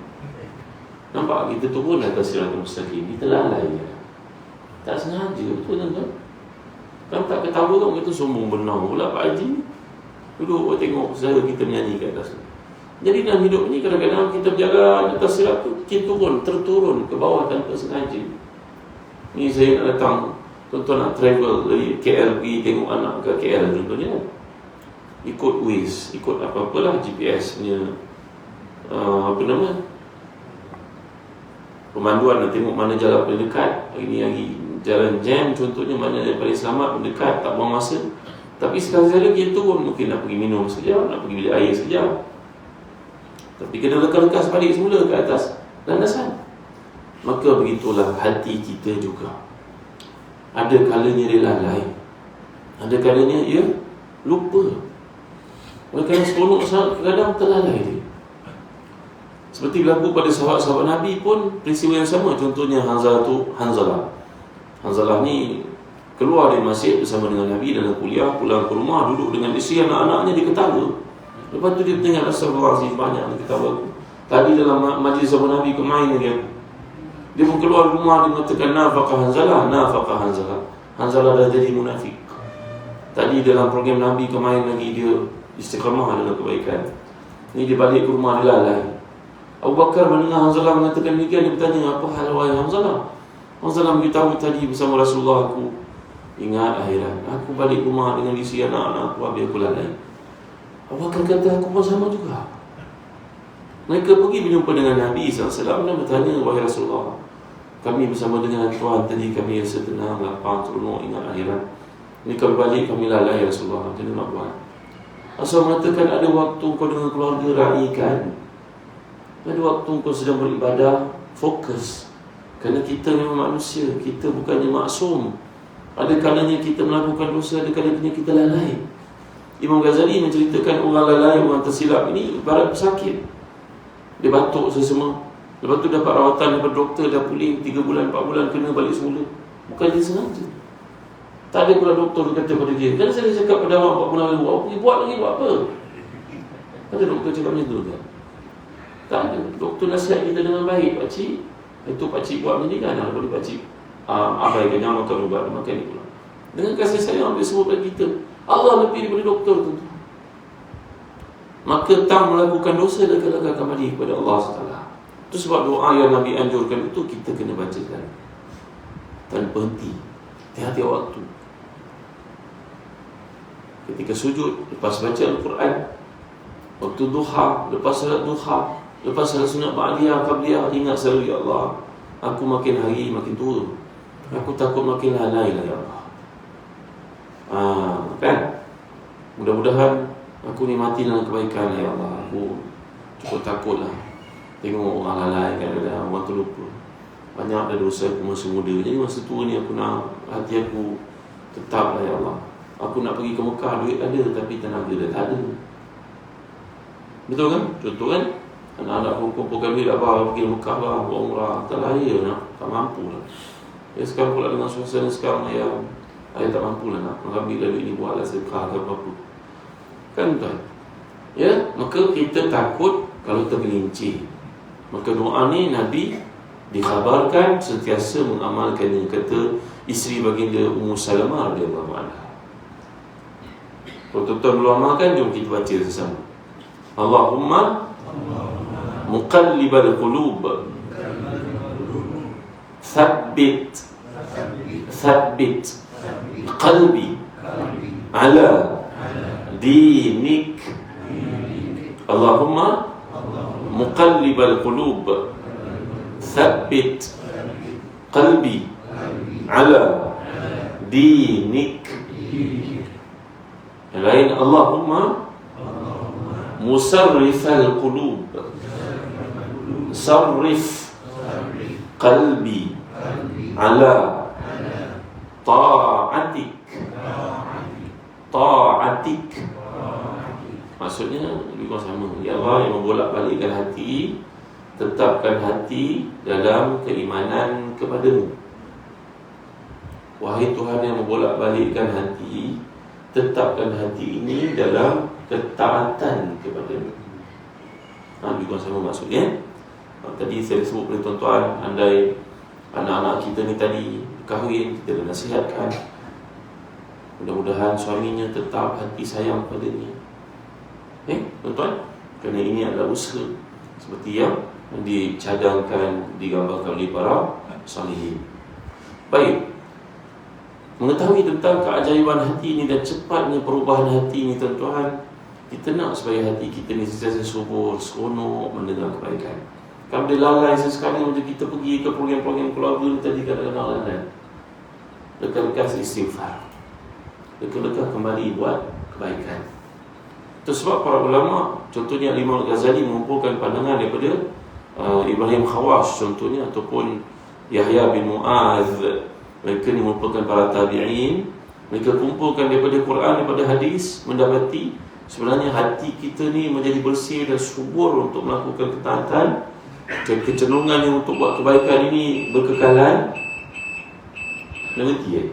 Nampak kita turun atas sirat mustaqim, kita lalai je. Tak sengaja, betul kan? Kan tak ketawa kan, kita sombong benang pula Pak Haji. Duduk tengok saudara kita menyanyi kat atas tu. Jadi dalam hidup ni kadang-kadang kita berjalan atas sirat tu, kita terturun ke bawah tanpa sengaja. Ni saya nak datang, tuan-tuan nak travel dari KL pergi tengok anak ke KL contohnya. Ikut Waze, ikut apa-apalah GPS punya pemanduan nak tengok mana jalan paling dekat. Hari ni lagi jalan jam contohnya, mana yang paling selamat, dekat, tak buang masa. Tapi sekali-sekala kita turun, mungkin nak pergi minum sekejap, nak pergi bilik air sekejap. Tapi kena lekas-lekas balik semula ke atas landasan. Maka begitulah hati kita juga. Ada kalanya dia lalai, ada kalanya dia lupa. Oleh kerana seronok sangat, kadang terlalai dia. Seperti berlaku pada sahabat-sahabat Nabi pun, peristiwa yang sama. Contohnya Hanzalah ni keluar dari masjid bersama dengan Nabi dalam kuliah, pulang ke rumah, duduk dengan isteri anak-anaknya, dia ketawa. Lepas tu dia tengok Astagfirullahaladzim, banyak dia ketawa aku. Tadi dalam majlis sahabat Nabi kemain dia pun keluar rumah, dia mengatakan nafaqah Hanzalah. Hanzalah dah jadi munafik. Tadi dalam program Nabi kemain lagi dia istiqamah dalam kebaikan. Ini dia balik ke rumah, dia lalai. Abu Bakar mendengar Hanzalah mengatakan demikian, dia bertanya, apa hal wahai Hanzalah? Hanzalah beritahu tadi bersama Rasulullah, aku ingat akhirat. Aku balik rumah dengan isi anak-anak aku, habis aku lalai. Abu Bakar kata, aku pun sama juga. Mereka pergi berjumpa dengan Nabi SAW dan bertanya, wahai Rasulullah, kami bersama dengan Tuhan tadi, kami rasa tenang, lapang, seronok, ingat akhirat. Ini kami balik, kami lalai ya Rasulullah. Macam mana nak buat? Rasul mengatakan, ada waktu kau dengan keluarga raikan, ada waktu kau sedang beribadah, fokus. Kerana kita memang manusia, kita bukannya maksum. Ada kalanya kita melakukan dosa, ada kalanya kita lalai. Imam Ghazali menceritakan orang lalai, orang tersilap ini ibarat pesakit. Dia batuk sesama, lepas tu dapat rawatan daripada doktor, dah pulih 3 bulan, 4 bulan, kena balik semula. Bukan dia sengaja. Tak ada pula doktor kata pada dia, kan saya cakap pada awak 4 bulan lalu, awak pergi buat lagi, buat apa? Ada doktor cakap macam tu kan? Tak ada. Doktor nasihat kita dengan baik, pakcik. Itu pakcik buat macam ni kan, kalau boleh pakcik abaikan, jangan makan ubat, makan ni pula. Dengan kasih sayang dia semua pada kita. Allah lebih daripada doktor tu. Maka tak melakukan dosa, dekat-dekat kembali kepada Allah SWT. Itu sebab doa yang Nabi anjurkan itu kita kena bacakan tanpa henti, hati-hati waktu. Ketika sujud, lepas baca Al-Quran, waktu duha, lepas salat duha, lepas salat sunat ba'diyah, qabliyah, ingat selalu, ya Allah, aku makin hari makin tua, aku takut makin lalai lah ya Allah. Kan? Mudah-mudahan aku ni mati dalam kebaikan, ya Allah. Aku cukup takutlah tengok orang lalai kadang-kadang, orang terlupa. Banyak dah dosa aku masa muda. Jadi masa tua ni aku nak hati aku tetaplah, ya Allah. Aku nak pergi ke Mekah, duit ada tapi tenaga dah tak ada. Betul kan? Contoh kan? Anak-anak kumpulkan duit apa pergi ke Mekah lah, buat umrah, tak lahir nak, tak mampu lah. Ya sekarang pula dengan suasana sekarang yang saya tak mampu lah nak mengambil duit ni buatlah sedekah ke apa-apa. Kan tuan? Ya, maka kita takut kalau tergelincir. Maka doa ni Nabi dikhabarkan sentiasa mengamalkannya. Kata isteri baginda Ummu Salamah radhiyallahu anha. Kalau tuan-tuan belum amalkan, jom kita baca bersama. Allahumma muqallibal qulub thabbit qalbi ala dinik. Allahumma muqallibal qulub thabbit qalbi ala dinik. Yang lain, Allahumma musarrifal qulub sarrif qalbi ala ta'atik. Maksudnya lebih kurang sama. Ya Allah yang membolak-balikkan hati, tetapkan hati dalam keimanan kepadamu. Wahai Tuhan yang membolak-balikkan hati, tetapkan hati ini dalam ketaatan kepadamu. Lebih kurang sama maksudnya. Tadi saya sebut kepada tuan-tuan, andai anak-anak kita ni tadi kahwin, kita dah nasihatkan, mudah-mudahan suaminya tetap hati sayang padanya. Tuan-tuan, kerana ini adalah usaha seperti yang dicadangkan, digambarkan oleh para salihin. Baik, mengetahui tentang keajaiban hati ini dan cepatnya perubahan hati ini, tuan-tuan, kita nak supaya hati kita ni sentiasa subur, seronok mendengar kebaikan. Kalau dia lalai sesekali macam kita pergi ke program-program keluarga ni tadi, kadang-kadang lalai, lekas-lekas istighfar, lekas-lekas kembali buat kebaikan. Itu sebab para ulama, contohnya Imam Ghazali mengumpulkan pandangan daripada Ibrahim Khawash contohnya, ataupun Yahya bin Mu'adz. Mereka ni merupakan para tabi'in. Mereka kumpulkan daripada Quran, daripada hadis, mendapati sebenarnya hati kita ni menjadi bersih dan subur untuk melakukan ketaatan. Kecenderungan yang untuk buat kebaikan ini berkekalan. Dah berhenti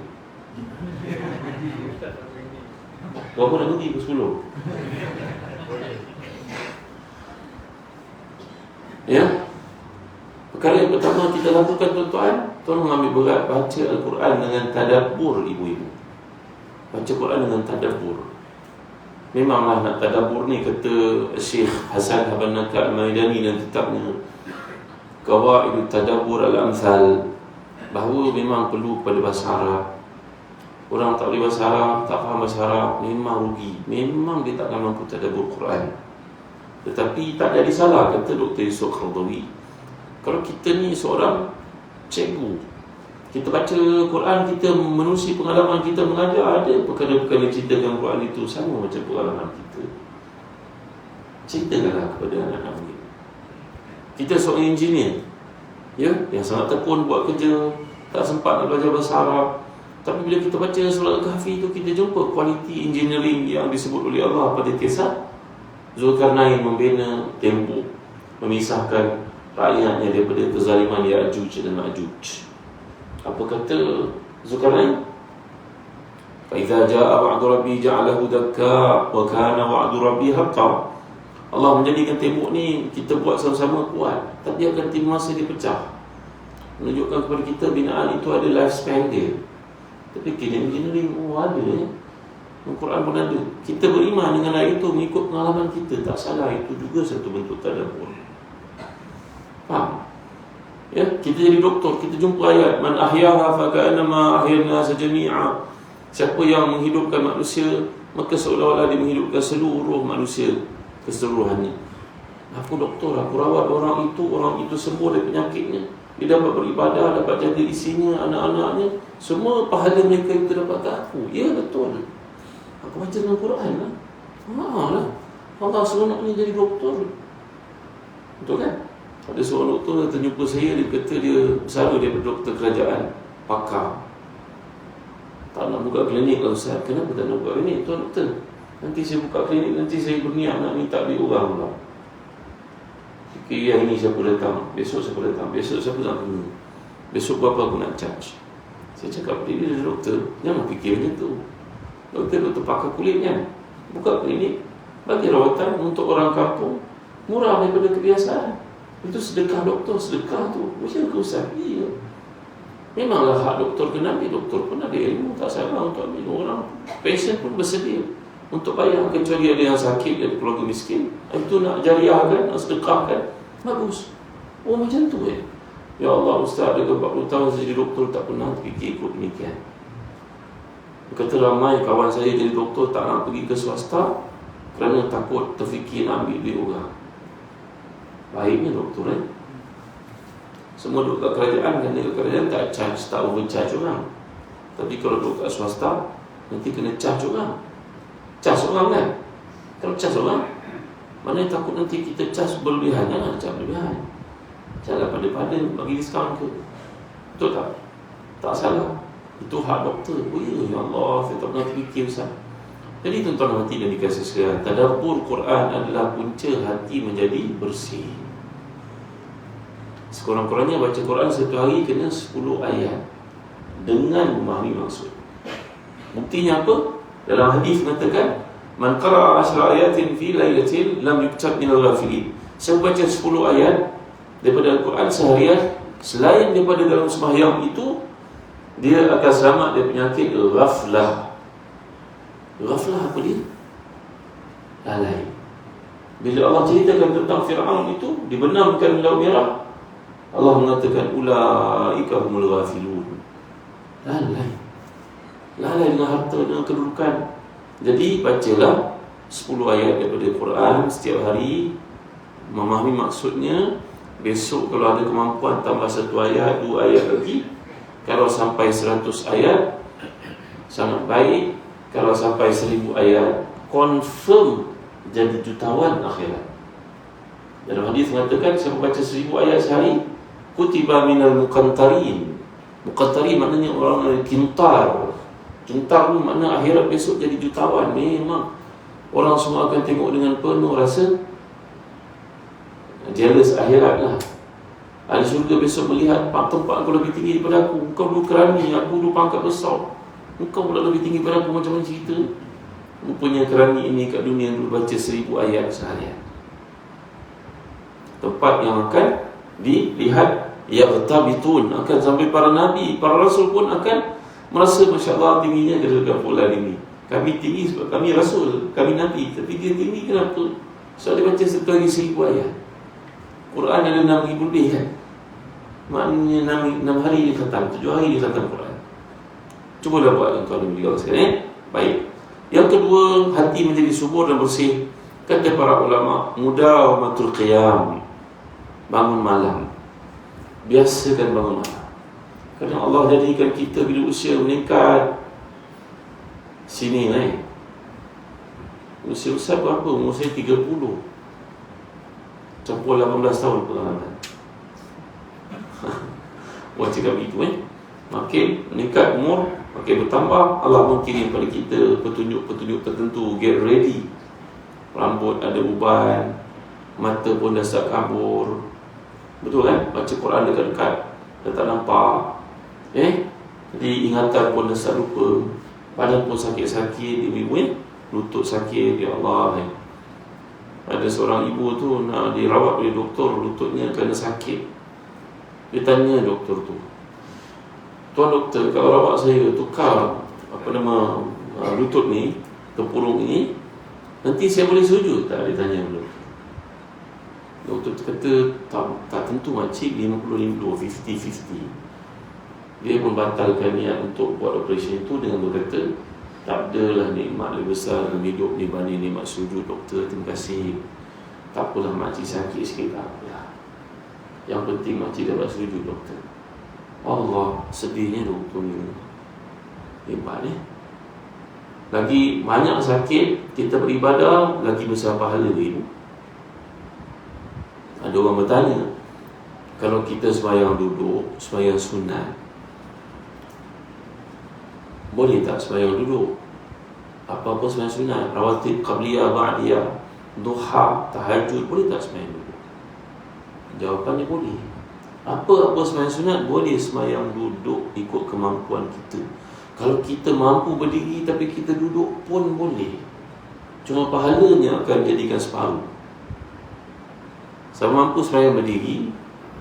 berapa dah berhenti? 10. Ya. Perkara yang pertama kita lakukan, tuan-tuan, tuan mengambil berat baca Al-Quran dengan tadabbur, ibu-ibu. Baca Quran dengan tadabbur. Memanglah nak tadabbur ni, kata Syekh Hasan Haban Naka Al-Maidani dan kitabnya Qawaidut Tadabbur Al-Amthal, bahawa memang perlu kepada bahasa Arab. Orang tak boleh bahasa Arab, tak faham bahasa Arab, memang rugi. Memang dia takkan mampu tadabbur Quran. Tetapi tak jadi salah, kata Dr. Yusuf Qardawi, kalau kita ni seorang cikgu, kita baca Quran, kita menerusi pengalaman kita mengajar, ada perkara-perkara ceritakan Quran itu sama macam pengalaman kita. Ceritakanlah kepada anak-anak kita. Kita seorang engineer, ya, yang sangat tekun buat kerja, tak sempat nak belajar bahasa Arab. Tapi bila kita baca surah Al-Kahfi itu, kita jumpa kualiti engineering yang disebut oleh Allah pada kisah Zulkarnain membina tembok, memisahkan rakyatnya daripada kezaliman Ya'juj dan Ma'juj. Apa kata Zulkarnain? Fa idza jaa wa'du rabbi ja'alahu dakka wa kana wa'du rabbi haqqan. Allah menjadikan tembok ni kita buat sama-sama kuat, tapi akan tiba masa dia pecah. Menunjukkan kepada kita binaan itu ada lifespan dia. Tapi kini engineering ada ya. Al-Quran pun ada. Kita beriman dengan ayat itu mengikut pengalaman kita, tak salah. Itu juga satu bentuk tadabbur. Faham? Ya, kita jadi doktor, kita jumpa ayat man ahyaha fa ka'annama ahyana jami'a. Siapa yang menghidupkan manusia, maka seolah-olah dia menghidupkan seluruh manusia keseluruhannya. Aku doktor, aku rawat orang itu sembuh dari penyakitnya. Dia dapat beribadah, dapat jaga isinya, anak-anaknya, semua pahala mereka itu dapat ke aku. Ya, betul. Aku baca dalam Quran lah. Lah. Allah seronoknya jadi doktor. Betul kan? Ada seorang doktor yang terjumpa saya, dia kata dia selalu dia doktor kerajaan, pakar. Tak nak buka klinik lah Ustaz. Kenapa tak nak buka klinik? Tuan doktor, nanti saya buka klinik, nanti saya berniat nak minta duit orang pula. Fikir yang ini siapa datang, besok siapa datang, besok siapa datang, besok berapa aku nak charge. Saya cakap dia doktor, jangan fikir macam tu. Doktor pakar kulit kan, buka klinik, bagi rawatan untuk orang kampung, murah daripada kebiasaan. Itu sedekah doktor, sedekah tu macam ke Ustaz? Iya. Memanglah hak doktor kena ambil. Doktor pun ada ilmu, tak salah untuk ambil. Orang pasien pun bersedia untuk bayar, kecuali ada yang sakit, ada keluarga miskin, itu nak jariahkan, nak sedekahkan, bagus. Oh macam tu ya Allah Ustaz, ada 40 tahun saya jadi doktor, tak pernah fikir ikut demikian. Kata ramai kawan saya jadi doktor tak nak pergi ke swasta kerana takut terfikir nak ambil duit orang. Baiknya doktor semua duduk kat kerajaan, kerana kerajaan tak charge, tak overcharge orang. Tapi kalau duduk kat swasta, nanti kena charge orang. Charge orang kan? Kalau charge orang, mana yang takut nanti kita charge berlebihan. Jangan charge berlebihan, jangan pada-pada bagi diskaun ke. Betul tak? Tak salah. Itu hak doktor. Oh ya Allah, saya tak pernah fikir Ustaz. Jadi tuan-tuan hati dan dikasih sekalian, tadabbur Quran adalah punca hati menjadi bersih. Sekurang-kurangnya baca Quran satu hari kena 10 ayat dengan memahami maksud. Buktinya apa? Dalam hadis mengatakan, man qara'a 10 ayatin fi lailatin lam yuktab minal ghafilin. Siapa baca 10 ayat daripada Al-Quran seharian selain daripada dalam sembahyang itu, dia akan selamat dari penyakit ghaflah. Ghaflah apa dia? Lalai. Bila Allah ceritakan tentang Fir'aun itu dibenamkan Laut Merah, Allah mengatakan ulaika humul ghafilun. Lalai. Lalai dengan harta, dengan kedudukan. Jadi bacalah 10 ayat daripada Quran setiap hari, memahami maksudnya. Besok kalau ada kemampuan tambah 1 ayat, 2 ayat lagi. Kalau sampai 100 ayat sangat baik. Kalau sampai 1000 ayat, confirm jadi jutawan akhirat. Dalam hadis mengatakan siapa baca 1000 ayat sehari, kutiba minal muqantarin. Muqantarin maknanya orang yang kintar. Kintar ni makna akhirat besok jadi jutawan. Memang orang semua akan tengok dengan penuh rasa jealous akhirat lah. Ahli syurga besok melihat tempat kau lebih tinggi daripada aku. Kau dulu kerani, aku dulu pangkat besar. Engkau pula lebih tinggi daripada aku, macam mana cerita? Rupanya kerani ini kat dunia dulu baca 1000 ayat seharian. Tempat yang akan dilihat yaqtabitun, akan sampai para nabi, para rasul pun akan merasa masya-Allah tingginya kedudukan fulan ini. Kami tinggi sebab kami rasul, kami nabi, tapi dia tinggi kenapa? Sebab dia baca satu hari 1000 ayat. Quran ada 6000 lebih kan? Maknanya 6 hari dia khatam, 7 hari dia khatam Quran. Cubalah buat tuan-tuan dan sekalian. Baik. Yang kedua, hati menjadi subur dan bersih. Kata para ulama, mudawamatul qiyam, bangun malam. Biasakan bangun malam. Kerana Allah jadikan kita bila usia meningkat. Sini usia Ustaz berapa? Umur saya 30. Campur 18 tahun pengalaman. Buat cakap itu makin meningkat umur, makin bertambah, Allah mungkin pada kita petunjuk-petunjuk tertentu. Get ready. Rambut ada uban, mata pun dah start kabur. Betul kan? Baca Quran dekat-dekat dah tak nampak. Jadi ingatan pun dah start lupa. Badan pun sakit-sakit, ibu-ibu lutut sakit, ya Allah. Ada seorang ibu tu nak dirawat oleh doktor, lututnya kena sakit. Dia tanya doktor tu, tuan doktor, kalau rawat saya tukar lutut ni, tempurung ni, nanti saya boleh sujud tak? Dia tanya dulu. Doktor tu kata tak tentu makcik, 50-50, 50-50. Dia membatalkan niat untuk buat operasi itu dengan berkata, tak adalah nikmat lebih besar dalam hidup dibanding nikmat sujud. Doktor, terima kasih. Tak apalah makcik sakit sikit, tak apalah. Yang penting makcik dapat sujud doktor. Allah, sedihnya doktor ni. Hebat ni. Lagi banyak sakit, kita beribadah, lagi besar pahala dia. Ada orang bertanya, kalau kita sembahyang duduk, sembahyang sunat, boleh tak sembahyang duduk? Apa-apa sembahyang sunat, rawatib, qabliyah, ba'diyah, duha, tahajud, boleh tak sembahyang duduk? Jawapannya boleh. Apa-apa sembahyang sunat, boleh sembahyang duduk ikut kemampuan kita. Kalau kita mampu berdiri tapi kita duduk pun boleh. Cuma pahalanya akan jadikan separuh. Sama mampu sembahyang berdiri,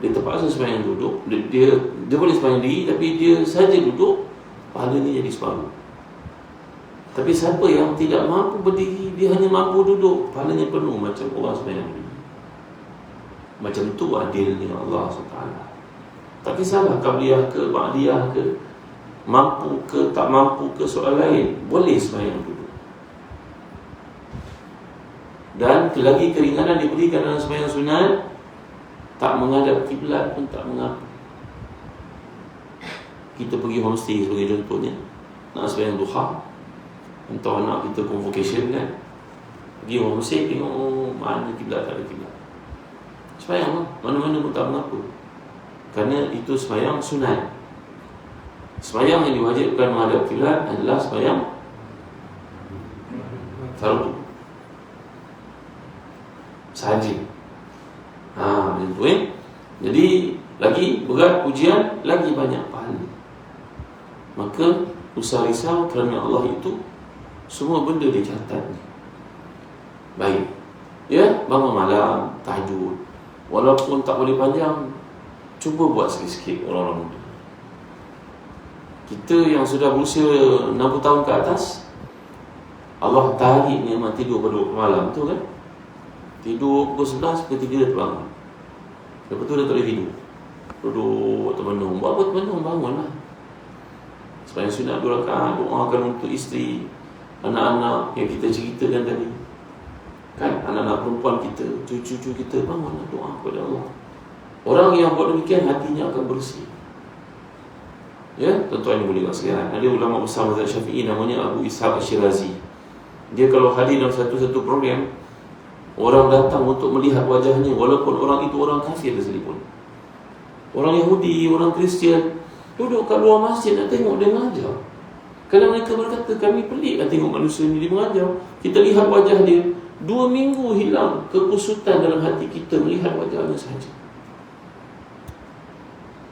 dia terpaksa sembahyang duduk, dia boleh sembahyang diri tapi dia saja duduk, pahalanya jadi separuh. Tapi siapa yang tidak mampu berdiri, dia hanya mampu duduk, pahalanya penuh macam orang sembahyang berdiri. Macam tu adilnya Allah SWT. Tak kisahlah qabliyah ke, ba'diyah ke, mampu ke, tak mampu ke, soal lain, boleh sembahyang duduk. Dan lagi keringanan diberikan dalam sembahyang sunat, tak menghadap kiblat pun tak mengapa. Kita pergi homestay sebagai contohnya, nak sembahyang duha, entah anak kita convocation kan, pergi homestay tengok mana kiblat, tak ada kiblat, sembahyang lah, mana-mana pun tak mengapa. Kerana itu sembahyang sunat. Sembahyang yang diwajibkan menghadap kiblat adalah sembahyang fardu sahaja. Macam tu Jadi lagi berat ujian, lagi banyak pahala. Maka usah risau, kerana Allah itu semua benda dicatat. Baik. Ya, bangun malam, tahajud. Walaupun tak boleh panjang, cuba buat sikit-sikit orang-orang muda. Kita yang sudah berusia 60 tahun ke atas, Allah tarik nikmat tidur pada waktu malam tu kan. Tidur pukul 11, pukul 3 dia terbangun. Lepas tu dia tak boleh tidur, duduk termenung. Buat apa termenung? Bangunlah. Sembahyang sunat 2 rakaat, doakan untuk isteri, anak-anak yang kita ceritakan tadi kan, anak-anak perempuan kita, cucu-cucu kita, bangunlah doa kepada Allah. Orang yang buat demikian, hatinya akan bersih. Ya, tuan-tuan yang boleh sekalian, ada ulama besar mazhab Syafi'i namanya Abu Ishaq Ash-Shirazi. Dia kalau hadir dalam satu-satu program, orang datang untuk melihat wajahnya, walaupun orang itu orang kafir sekalipun. Orang Yahudi, orang Kristian, duduk kat luar masjid nak tengok dia mengajar. Kerana mereka berkata, kami pelik nak tengok manusia ni dia mengajar. Kita lihat wajah dia, 2 minggu hilang kekusutan dalam hati kita melihat wajahnya sahaja.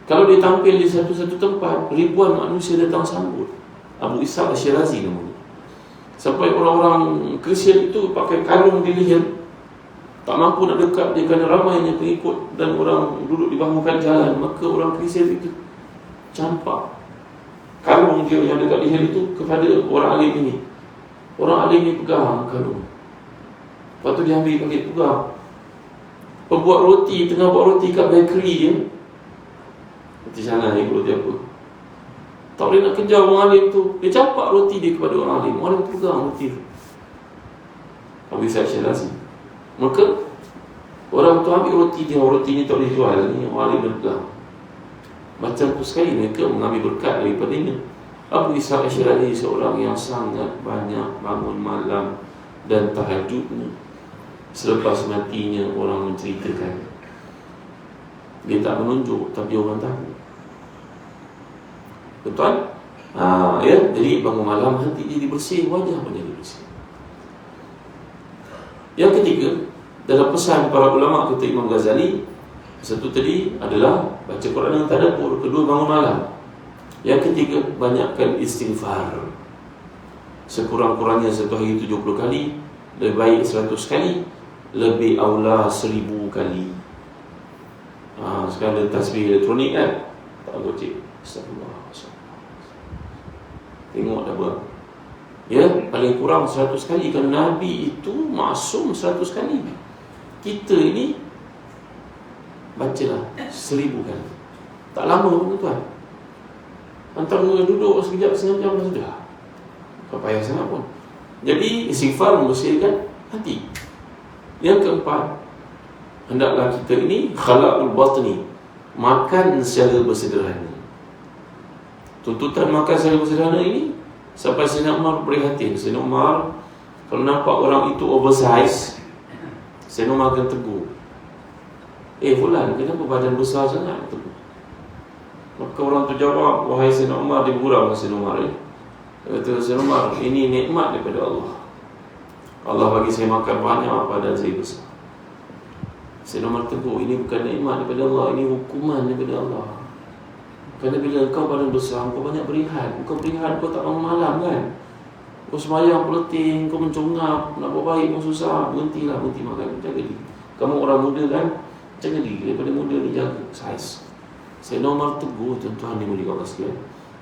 Kalau dia tampil di satu-satu tempat, ribuan manusia datang sambut. Abu Ishaq Ash-Shirazi namanya. Sampai orang-orang Kristian itu pakai kalung di leher, tak mampu nak dekat dia kerana ramainya pengikut dan orang duduk di bahukan jalan. Maka orang Kristian itu campak kalung dia yang dekat leher itu kepada orang alim ini. Orang alim ini pegang kalung, lepas tu dia ambil pakai pegang. Pembuat roti tengah buat roti kat bakery dia, roti sana ni, roti apa, tak boleh nak kejar orang alim tu, dia campak roti dia kepada orang alim. Orang tu pegang roti tu, Abu Ishaq Ash-Shirazi. Maka orang tu ambil roti dia, roti ni tak boleh jual ni, orang alim dia pegang. Macam tu sekali mereka mengambil berkat daripadanya. Abu Ishaq Ash-Shirazi seorang yang sangat banyak bangun malam dan tahajudnya. Selepas matinya orang menceritakan, dia tak menunjuk tapi orang tahu. Betul? Ya, jadi bangun malam hati jadi bersih, wajah pun jadi bersih. Yang ketiga, dalam pesan para ulama kata Imam Ghazali, satu tadi adalah baca Quran dan tadabbur, kedua bangun malam. Yang ketiga, banyakkan istighfar. Sekurang-kurangnya satu hari 70 kali, lebih baik 100 kali, lebih aula 1000 kali. Sekarang ada tasbih elektronik kan, tak gocek, astagfirullah, tengok dah berapa. Ya, paling kurang 100 kali. Kerana Nabi itu maksum 100 kali. Kita ini bacalah 1000 kali. Tak lama pun tuan. Antara duduk sekejap, setengah jam sudah. Tak payah sangat pun. Jadi istighfar membersihkan hati. Yang keempat, hendaklah kita ini khalaqul batni, makan secara bersederhana. Tuntutan makan secara bersederhana ini sampai Sayyidina Umar prihatin. Sayyidina Umar kalau nampak orang itu oversize, Sayyidina Umar akan tegur, fulan, kenapa badan besar sangat? Tegur. Maka orang tu jawab, wahai Sayyidina Umar, dia bergurau dengan Sayyidina Umar. Dia kata, Sayyidina Umar, ini nikmat daripada Allah. Allah bagi saya makan banyak, badan saya besar. Sayyidina Umar tegur, ini bukan nikmat daripada Allah, ini hukuman daripada Allah. Kerana bila kau badan besar, kau banyak berehat. Kau berehat, kau tak bangun malam kan? Kau semayang, kau letih, kau mencongap, nak buat baik pun susah. Berhenti makan, jaga diri. Kamu orang muda kan, jaga diri. Daripada muda ni jaga saiz. Sayyidina Umar tegur, tuan-tuan dimuliakan Allah sekalian.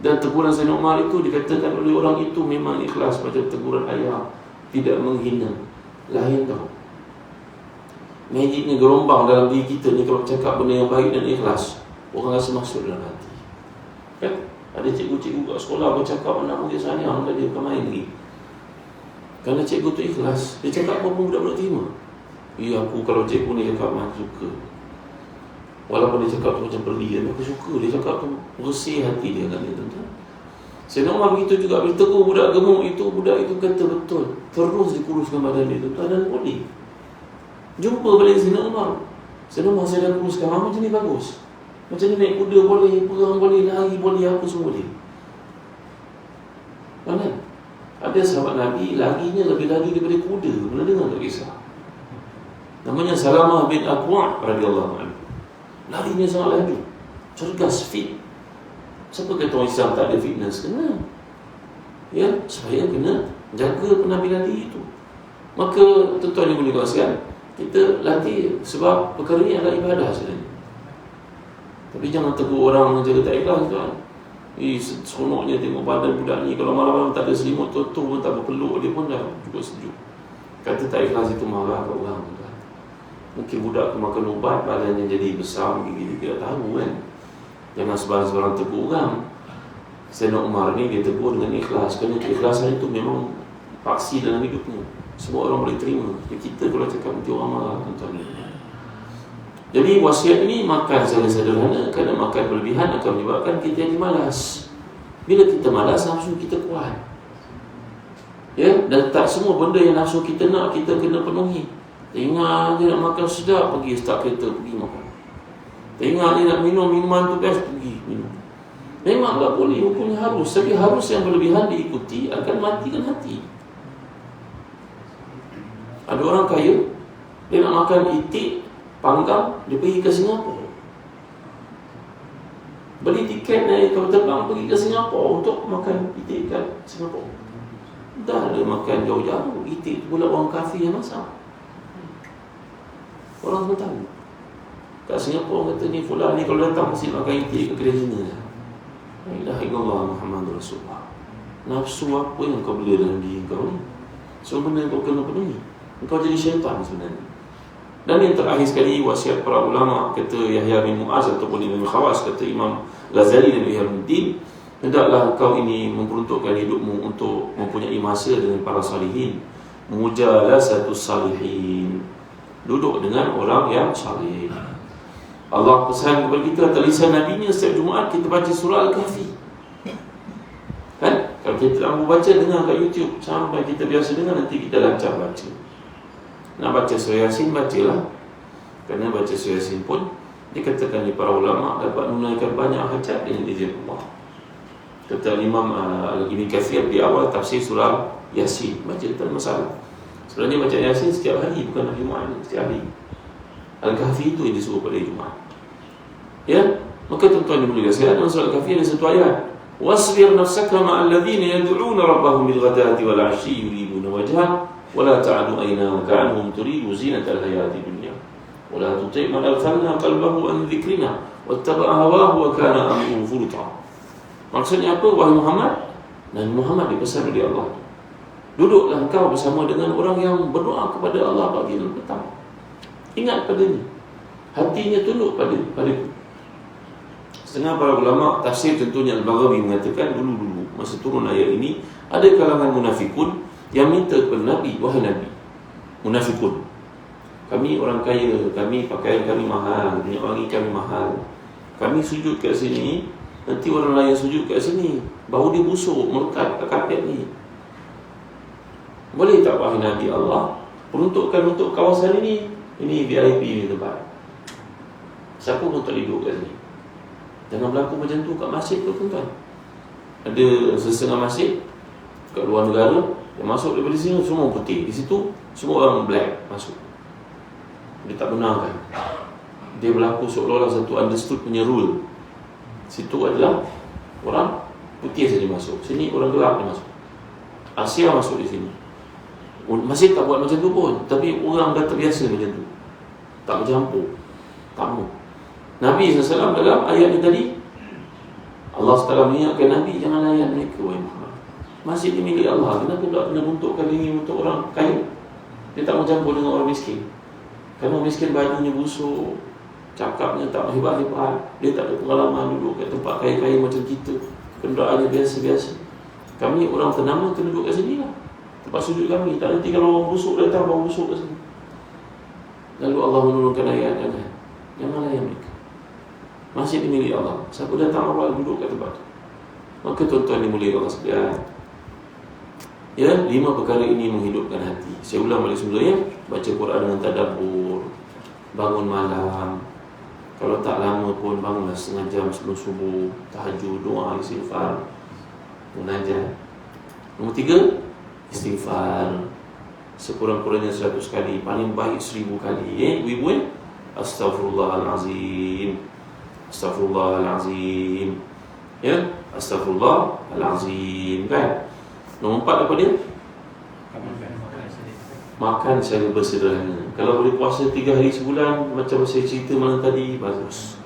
Dan teguran Sayyidina Umar itu dikatakan oleh orang itu memang ikhlas pada teguran ayah, tidak menghina. Lain tau. Magicnya gelombang dalam diri kita ni kalau cakap benda yang baik dan ikhlas, orang rasa masuk dalam hati. Kan? Ada cikgu-cikgu kat sekolah bercakap anak murid sayang, dia bukan main lagi. Kerana cikgu tu ikhlas, dia cakap apa pun budak-budak terima. Ya, aku kalau cikgu ni cakap aku suka. Walaupun dia cakap tu macam perli, aku suka. Dia cakap tu bersih hati dia kan dia, tuan-tuan. Sayyidina Umar begitu juga, bila tegur budak gemuk itu kata betul, terus dikuruskan badan dia, tuan-tuan, dan boleh. Jumpa balik Sayyidina Umar. Sayyidina Umar, saya dah kuruskan, macam ni bagus. Macam ni naik kuda boleh, perang boleh, lari boleh, apa semua boleh. Mana? Ada sahabat Nabi, larinya lebih lari daripada kuda. Pernah dengar tak kisah? Namanya Salamah bin Aqwa' radhiyallahu anhu. Larinya sangat laju, cergas, fit. Siapa kata orang Islam tak ada fitness? Kena. Ya, supaya kena jaga penampilan diri itu. Maka tuan-tuan yang boleh kawasan, kita latih sebab perkara ini adalah ibadah sebenarnya. Tapi jangan tegur orang yang jaga tak ikhlas, tuan. Seronoknya tengok badan budak ni, kalau malam-malam tak ada selimut tutup pun tak berpeluk, dia pun dah cukup sejuk. Kata tak ikhlas itu marah kat orang, tuan. Mungkin budak tu makan ubat, badannya jadi besar, gigi dia tak tahu kan. Jangan sebarang-sebarang tegur orang. Sayyidina Umar ni dia tegur dengan ikhlas, kerana keikhlasan itu memang paksi dalam hidupnya. Semua orang boleh terima. Kita kalau cakap nanti orang marah, tuan-tuan. Jadi wasiat ini makan secara sederhana, kerana makan berlebihan akan menyebabkan kita jadi malas. Bila kita malas, nafsu kita kuat. Ya, dan tak semua benda yang nafsu kita nak, kita kena penuhi. Tengok dia nak makan sedap, pergi start kereta, pergi makan. Tengok dia nak minum minuman tu best, pergi minum. Memang tak boleh, hukumnya harus. Tapi harus yang berlebihan diikuti akan matikan hati. Ada orang kaya, dia nak makan itik panggang, dia pergi ke Singapura. Beli tiket naik kapal terbang pergi ke Singapura untuk makan itik kat Singapura. Dah ada makan jauh-jauh, itik tu pula orang kafir yang masak. Orang semua tahu. Kat Singapura kata ni fulan ni kalau datang mesti makan itik ke kedai Cina. La ilaha illallah Muhammadur Rasulullah. Nafsu apa yang kau bela dalam diri kau ni? Semua benda yang kau kena penuhi. Engkau jadi syaitan sebenarnya. Dan yang terakhir sekali, wasiat para ulama, kata Yahya bin Mu'az ataupun Ibn Khawas, kata Imam Ghazali dan Ihyanuddin, hendaklah kau ini memperuntukkan hidupmu untuk mempunyai masa dengan para salihin. Mujalasatus salihin, duduk dengan orang yang salih. Allah pesan kepada kita atas lisan Nabi-Nya, setiap Jumaat kita baca surah Al-Kahfi. Kan? Kalau kita tak mahu baca, dengar kat YouTube. Sampai kita biasa dengar, nanti kita lancar baca. Nak baca surah Yasin, bacalah. Kerana baca surah Yasin pun dikatakan oleh para ulama dapat menunaikan banyak hajat dengan izin Allah. Kata Imam Ibn Kathir di awal tafsir surah Yasin, baca tak ada masalah. Sebenarnya baca Yasin setiap hari, bukan hari Jumaat, setiap hari. Al-Kahfi itu yang disuruh pada Jumaat. Ya, maka tuan-tuan yang mulia sekalian, dalam surah Al-Kahfi ada satu ayat, wasbir nafsaka ma'al ladzina yad'una rabbahum bil ghadati wal 'ashyi yuriduna wajhah wa la ta'du aynaka 'anhum turidu zinatal hayatid dunya wa la tuti' man aghfalna qalbahu an dhikrina wattaba'a hawahu wa kana amruhu furta. Maksudnya apa? Wahai Muhammad, dan Muhammad dipesan oleh Allah, duduklah engkau bersama dengan orang yang berdoa kepada Allah pagi dan petang. Ingat padanya, hatinya tunduk padaku. Setengah para ulama tafsir, contohnya Al-Baghawi mengatakan dulu-dulu masa turun ayat ini, ada kalangan munafikun yang minta kepada Nabi, wahai Nabi, munafikun, Kami orang kaya, kami pakaian kami mahal, minyak wangi kami mahal. Kami sujud kat sini, nanti orang lain sujud kat sini, bau dia busuk, melekat kat kapet ni. Boleh tak wahai Nabi Allah peruntukkan untuk kawasan ini? Ini VIP ni tempat. Siapa pun tak duduk kat sini. Jangan berlaku macam tu kat masjid tu, tuan-tuan. Ada setengah masjid kat luar negara yang masuk daripada sini semua putih, di situ semua orang black masuk. Dia tak benarkan. Dia berlaku seolah-olah satu understood punya rule. Situ adalah orang putih saja masuk, sini orang gelap dia masuk. Asia masuk di sini. Masih tak buat macam tu pun, tapi orang dah terbiasa macam tu. Tak bercampur. Tak mau. Nabi SAW dalam ayat ni tadi, Allah SWT mengingatkan Nabi, jangan layan mereka, wahai Muhammad. Masjid ni milik Allah. Kenapa pula kena untukkan ini untuk orang kaya? Dia tak mau campur dengan orang miskin. Kerana miskin bajunya busuk, cakapnya tak hebat-hebat, dia tak ada pengalaman duduk kat tempat kaya-kaya macam kita, kenderaannya biasa-biasa. Kami orang ternama kena duduk kat sini lah, tempat sujud kami. Tak nanti kalau orang busuk datang, orang busuk kat sini. Lalu Allah menurunkan ayat, jangan layan mereka. Masjid ini milik Allah. Siapa datang awal duduk kat tempat tu. Maka tuan-tuan dimuliakan Allah sekalian, ya, 5 perkara ini menghidupkan hati. Saya ulang balik sebenarnya, baca Quran dengan tadabbur, bangun malam, kalau tak lama pun bangunlah setengah jam sebelum subuh, tahajud, doa, istighfar, munajat. Nombor 3, istighfar sekurang-kurangnya 100 kali, paling baik 1000 kali. Ibu-ibu, Astaghfirullahalazim, Astaghfirullahalazim, ya, Astaghfirullahalazim, kan? Nombor 4 apa dia? Makan secara bersederhana. Kalau boleh puasa 3 hari sebulan, macam saya cerita malam tadi, bagus.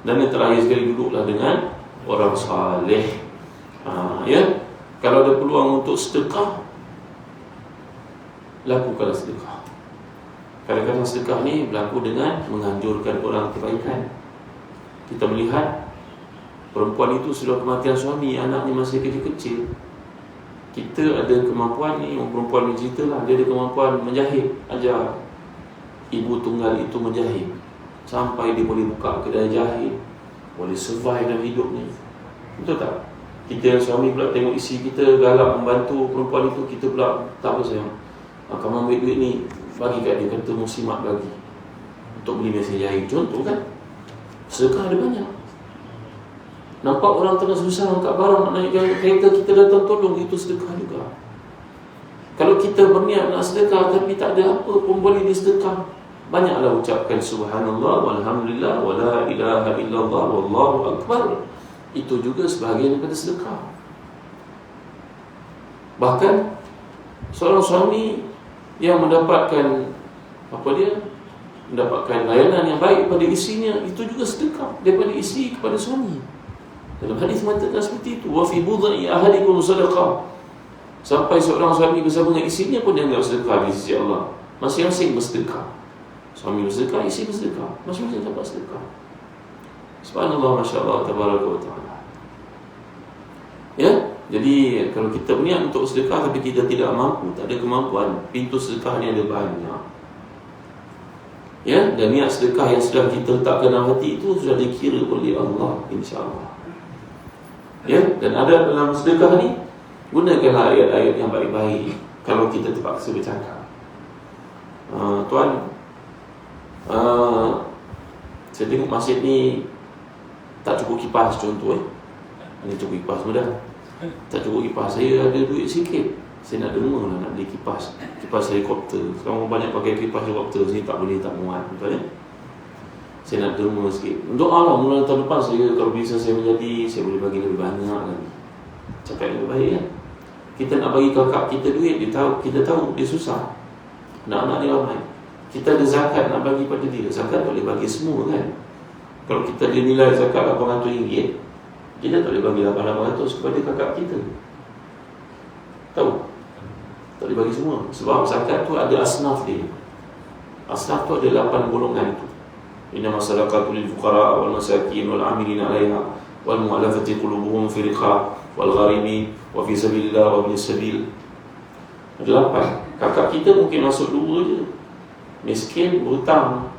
Dan yang terakhir sekali, duduklah dengan orang saleh. Ya, kalau ada peluang untuk sedekah, lakukanlah sedekah. Kadang-kadang sedekah ni berlaku dengan menganjurkan orang kebaikan. Kita melihat perempuan itu sudah kematian suami, anaknya masih kecil-kecil. Kita ada kemampuan ni, perempuan ni ceritalah, dia ada kemampuan menjahit. Ajar ibu tunggal itu menjahit sampai dia boleh buka kedai jahit, boleh survive dalam hidup ni. Betul tak? Kita yang suami pula tengok isi kita galak membantu perempuan itu, kita pula tak apa sayang, kamu ambil duit ni bagi kat dia, kata muslimat bagi untuk beli mesin jahit. Contoh kan, sedekah ada banyak. Nampak orang tengah susah angkat barang, nak naik kereta, kita datang tolong, itu sedekah juga. Kalau kita berniat nak sedekah tapi tak ada apa pun boleh disedekah, banyaklah ucapkan subhanallah walhamdulillah wala ilaha illallah wallahu akbar. Itu juga sebahagian daripada sedekah. Bahkan seorang suami yang mendapatkan mendapatkan layanan yang baik pada isinya, itu juga sedekah daripada isteri kepada suami. Dalam hadis mengatakan seperti itu, wa fi budhi ahadikum sadaqah. Sampai seorang suami bersama dengan isterinya pun dianggap sedekah di sisi Allah. Masing-masing bersedekah. Suami bersedekah, isteri bersedekah, masing-masing dapat sedekah. Subhanallah, masya-Allah, tabaraka wa ta'ala. Ya, jadi kalau kita berniat untuk sedekah tapi kita tidak mampu, tak ada kemampuan, pintu sedekah ni ada banyak. Ya, dan niat sedekah yang sudah kita letakkan dalam hati itu sudah dikira oleh Allah, insya-Allah. Ya, dan ada dalam sedekah ni, gunakanlah ayat-ayat yang baik-baik kalau kita terpaksa bercakap. Tuan, saya tengok masjid ni tak cukup kipas, contoh Ini cukup kipas mudah. Tak cukup kipas, saya ada duit sikit, saya nak derma lah, nak beli kipas helikopter. Sekarang banyak pakai kipas helikopter, sini tak boleh, tak muat, betul ya? Saya nak derma sikit. Doa lah, mula tahun depan saya, kalau bisa saya menjadi, saya boleh bagi lebih banyak lagi. Cakap lebih baik kan? Kita nak bagi kakak kita duit, kita tahu dia susah, anak-anak dia ramai. Kita ada zakat nak bagi pada dia, zakat tak boleh bagi semua kan. Kalau kita ada nilai zakat RM800, kita tak boleh bagi RM800 kepada kakak kita. Tahu? Tak boleh bagi semua. Sebab zakat tu ada asnaf dia. Asnaf tu ada 8 golongan itu. Inna masadaqatu lil fuqara wal masakin wal amilina 'alaiha wal mu'allafati qulubuhum fi riqab wal gharimi wa fi sabilillah wa bil sabil. Ada 8. Kakak kita mungkin masuk 2 je, miskin, berhutang.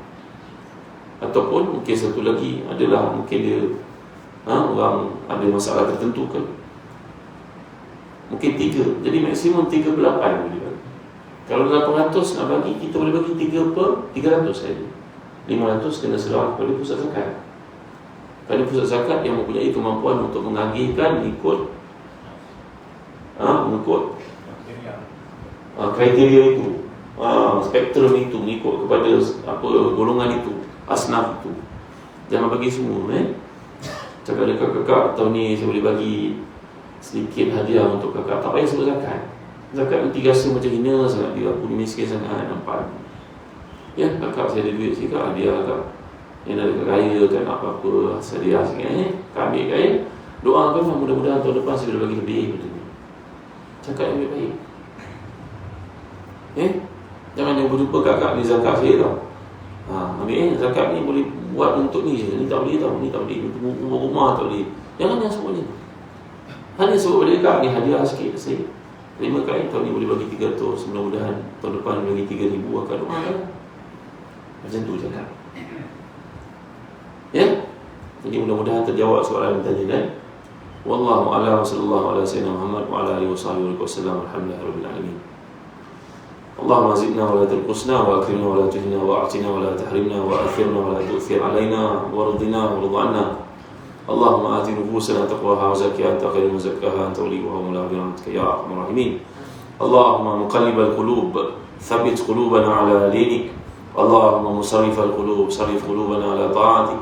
Ataupun mungkin satu lagi adalah mungkin dia orang ada masalah tertentu kan. Mungkin 3. Jadi maksimum 3/8 boleh bagi. Kalau 800 nak bagi, kita boleh bagi 3/300 saja. 500 kena serah kepada pusat zakat. Kerana pusat zakat yang mempunyai kemampuan untuk mengagihkan mengikut kriteria itu, spektrum itu, mengikut kepada golongan itu, asnaf itu. Jangan bagi semua. Cakap dekat kakak, tahun ni saya boleh bagi sedikit hadiah untuk kakak. Tak payah sebut zakat. Zakat nanti rasa macam hina sangat, dia aku ni miskin sangat, nampak. Ya, kakak saya ada duit sikit, hadiah kakak. Yang dah dekat raya kan, apa-apa hadiah sikit, kak ambil kan. Doakan lah, mudah-mudahan tahun depan saya boleh bagi lebih daripada ni. Cakap yang baik-baik. Jangan jumpa kakak ni zakat saya tau. Ambil zakat ni boleh buat untuk ni je, ni tak boleh tau, ni tak boleh, untuk rumah tak boleh. Jangan yang semuanya. Hanya sebab pada kakak ni hadiah sikit saya. Terima kain, tahun ni boleh bagi 300, mudah-mudahan tahun depan bagi 3,000, akan doakan. Macam tu cakap. Ya? Jadi mudah-mudahan terjawab soalan yang tanya kan. Wallahu a'lam, sallallahu alaihi wasallam Muhammad wa ala alihi wasallam. Alhamdulillahirabbil alamin. Allahumma zidna wa la tanqusna wa akrimna wa la tuhina wa a'tina wa la tahrimna wa athirna wa la tu'thir alaina wa ardina wa rida 'anna. Allahumma ati nufusana taqwaha wa zakkiha anta khairu man zakkaha anta waliyuha wa mawlaha bi rahmatika ya arhamar rahimin. Allahumma muqallibal qulub thabbit qulubana ala dinik. Allahumma musarrifal qulub sarrif qulubana ala ta'atik.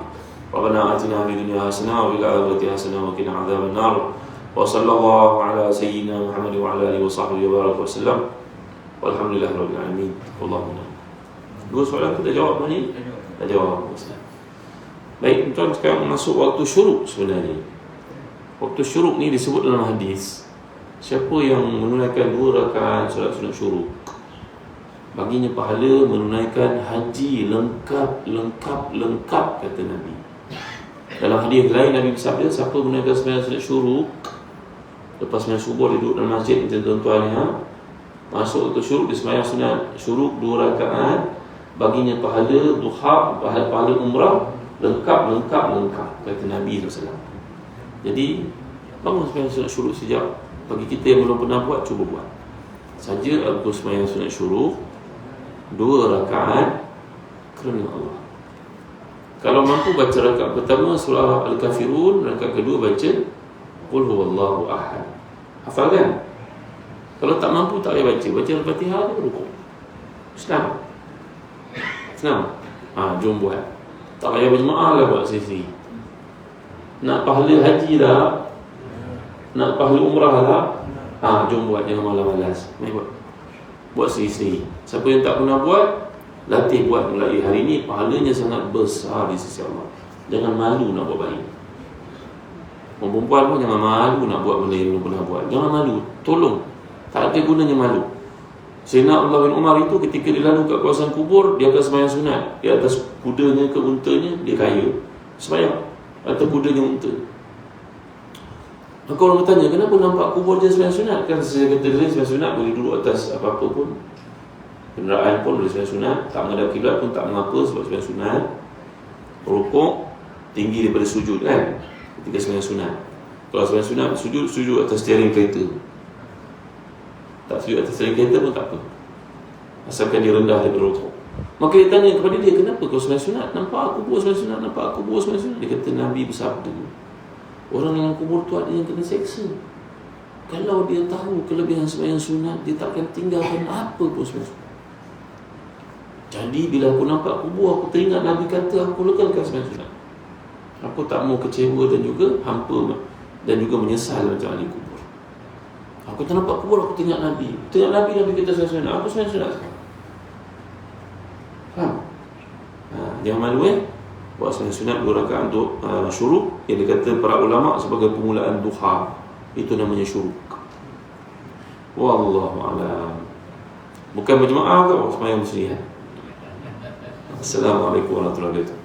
Rabbana atina fid dunya hasanah wa fil akhirati hasanah wa qina adzaban nar. Wa sallallahu ala sayyidina Muhammad wa ala alihi wa sahbihi wa baraka wa sallam. Walhamdulillahirabbil alamin. Allahumma. 2 soalan kita jawab ni? Dah jawab. Baik, tuan sekarang masuk waktu syuruk sebenarnya. Waktu syuruk ni disebut dalam hadis, siapa yang menunaikan 2 rakaat solat sunat syuruk, baginya pahala menunaikan haji lengkap, kata Nabi. Dalam hadis lain Nabi bersabda, siapa menunaikan sembahyang sunat syuruk, lepas sembahyang subuh dia duduk dalam masjid, macam tuan-tuan ni masuk waktu syuruk, dia sembahyang sunat syuruk 2 rakaat, baginya pahala duha, pahala umrah lengkap, kata Nabi SAW. Jadi bangun sembahyang sunat syuruk sejak. Bagi kita yang belum pernah buat, cuba buat saja. Aku sembahyang sunat syuruk 2 rakaat kerana Allah. Kalau mampu baca rakaat pertama surah Al-Kafirun, rakaat kedua baca Qul huwallahu ahad. Hafal kan? Kalau tak mampu tak payah baca Al-Fatihah, rukuk. Senang. Jom buat. Tak payah berjemaah lah, buat sendiri. Nak pahala haji lah, nak pahala umrah lah, jom buat, jangan malas-malas. Buat sendiri. Siapa yang tak pernah buat, latih buat mulai hari ni. Pahalanya sangat besar di sisi Allah. Jangan malu nak buat baik. Orang perempuan pun jangan malu nak buat benda yang belum pernah buat. Jangan malu, tolong. Tak ada gunanya malu. Sayyidina Abdullah bin Umar itu ketika dia lalu kat kawasan kubur, dia akan sembahyang sunat. Di atas kudanya ke untanya, dia kaya, sembahyang atas kudanya unta. Maka orang bertanya, kenapa nampak kubur je sembahyang sunat? Kan saya kata dia sembahyang sunat boleh duduk atas apa-apa pun, kenderaan pun boleh sembahyang sunat, tak menghadap kiblat pun tak mengapa sebab sembahyang sunat. Rukuk tinggi daripada sujud kan ketika sembahyang sunat. Kalau sembahyang sunat sujud atas steering kereta. Tak sujud atas steering kereta pun tak apa, asalkan dia rendah daripada rukuk. Maka dia tanya kepada dia, kenapa kau sembahyang sunat? Nampak aku buat sembahyang sunat, nampak aku buat sembahyang sunat. Dia kata, Nabi bersabda, orang yang kubur tu ada yang kena seksa. Kalau dia tahu kelebihan sembahyang sunat, dia takkan tinggalkan apa pun sembahyang sunat. Jadi bila aku nampak kubur, aku teringat Nabi kata, aku lekalkan sembahyang sunat. Aku tak mau kecewa dan juga hampa dan juga menyesal macam ahli kubur. Aku tak nampak kubur, aku tengok Nabi. Tengok Nabi kata sembahyang sunat, aku sembahyang sunat sekarang. Faham? Jangan malu buat sembahyang sunat 2 rakaat untuk syuruk, yang dikata para ulama sebagai permulaan duha. Itu namanya syuruk. Wallahu a'lam. Bukan berjemaah ke sembahyang bersendirian. Assalamualaikum warahmatullahi wabarakatuh.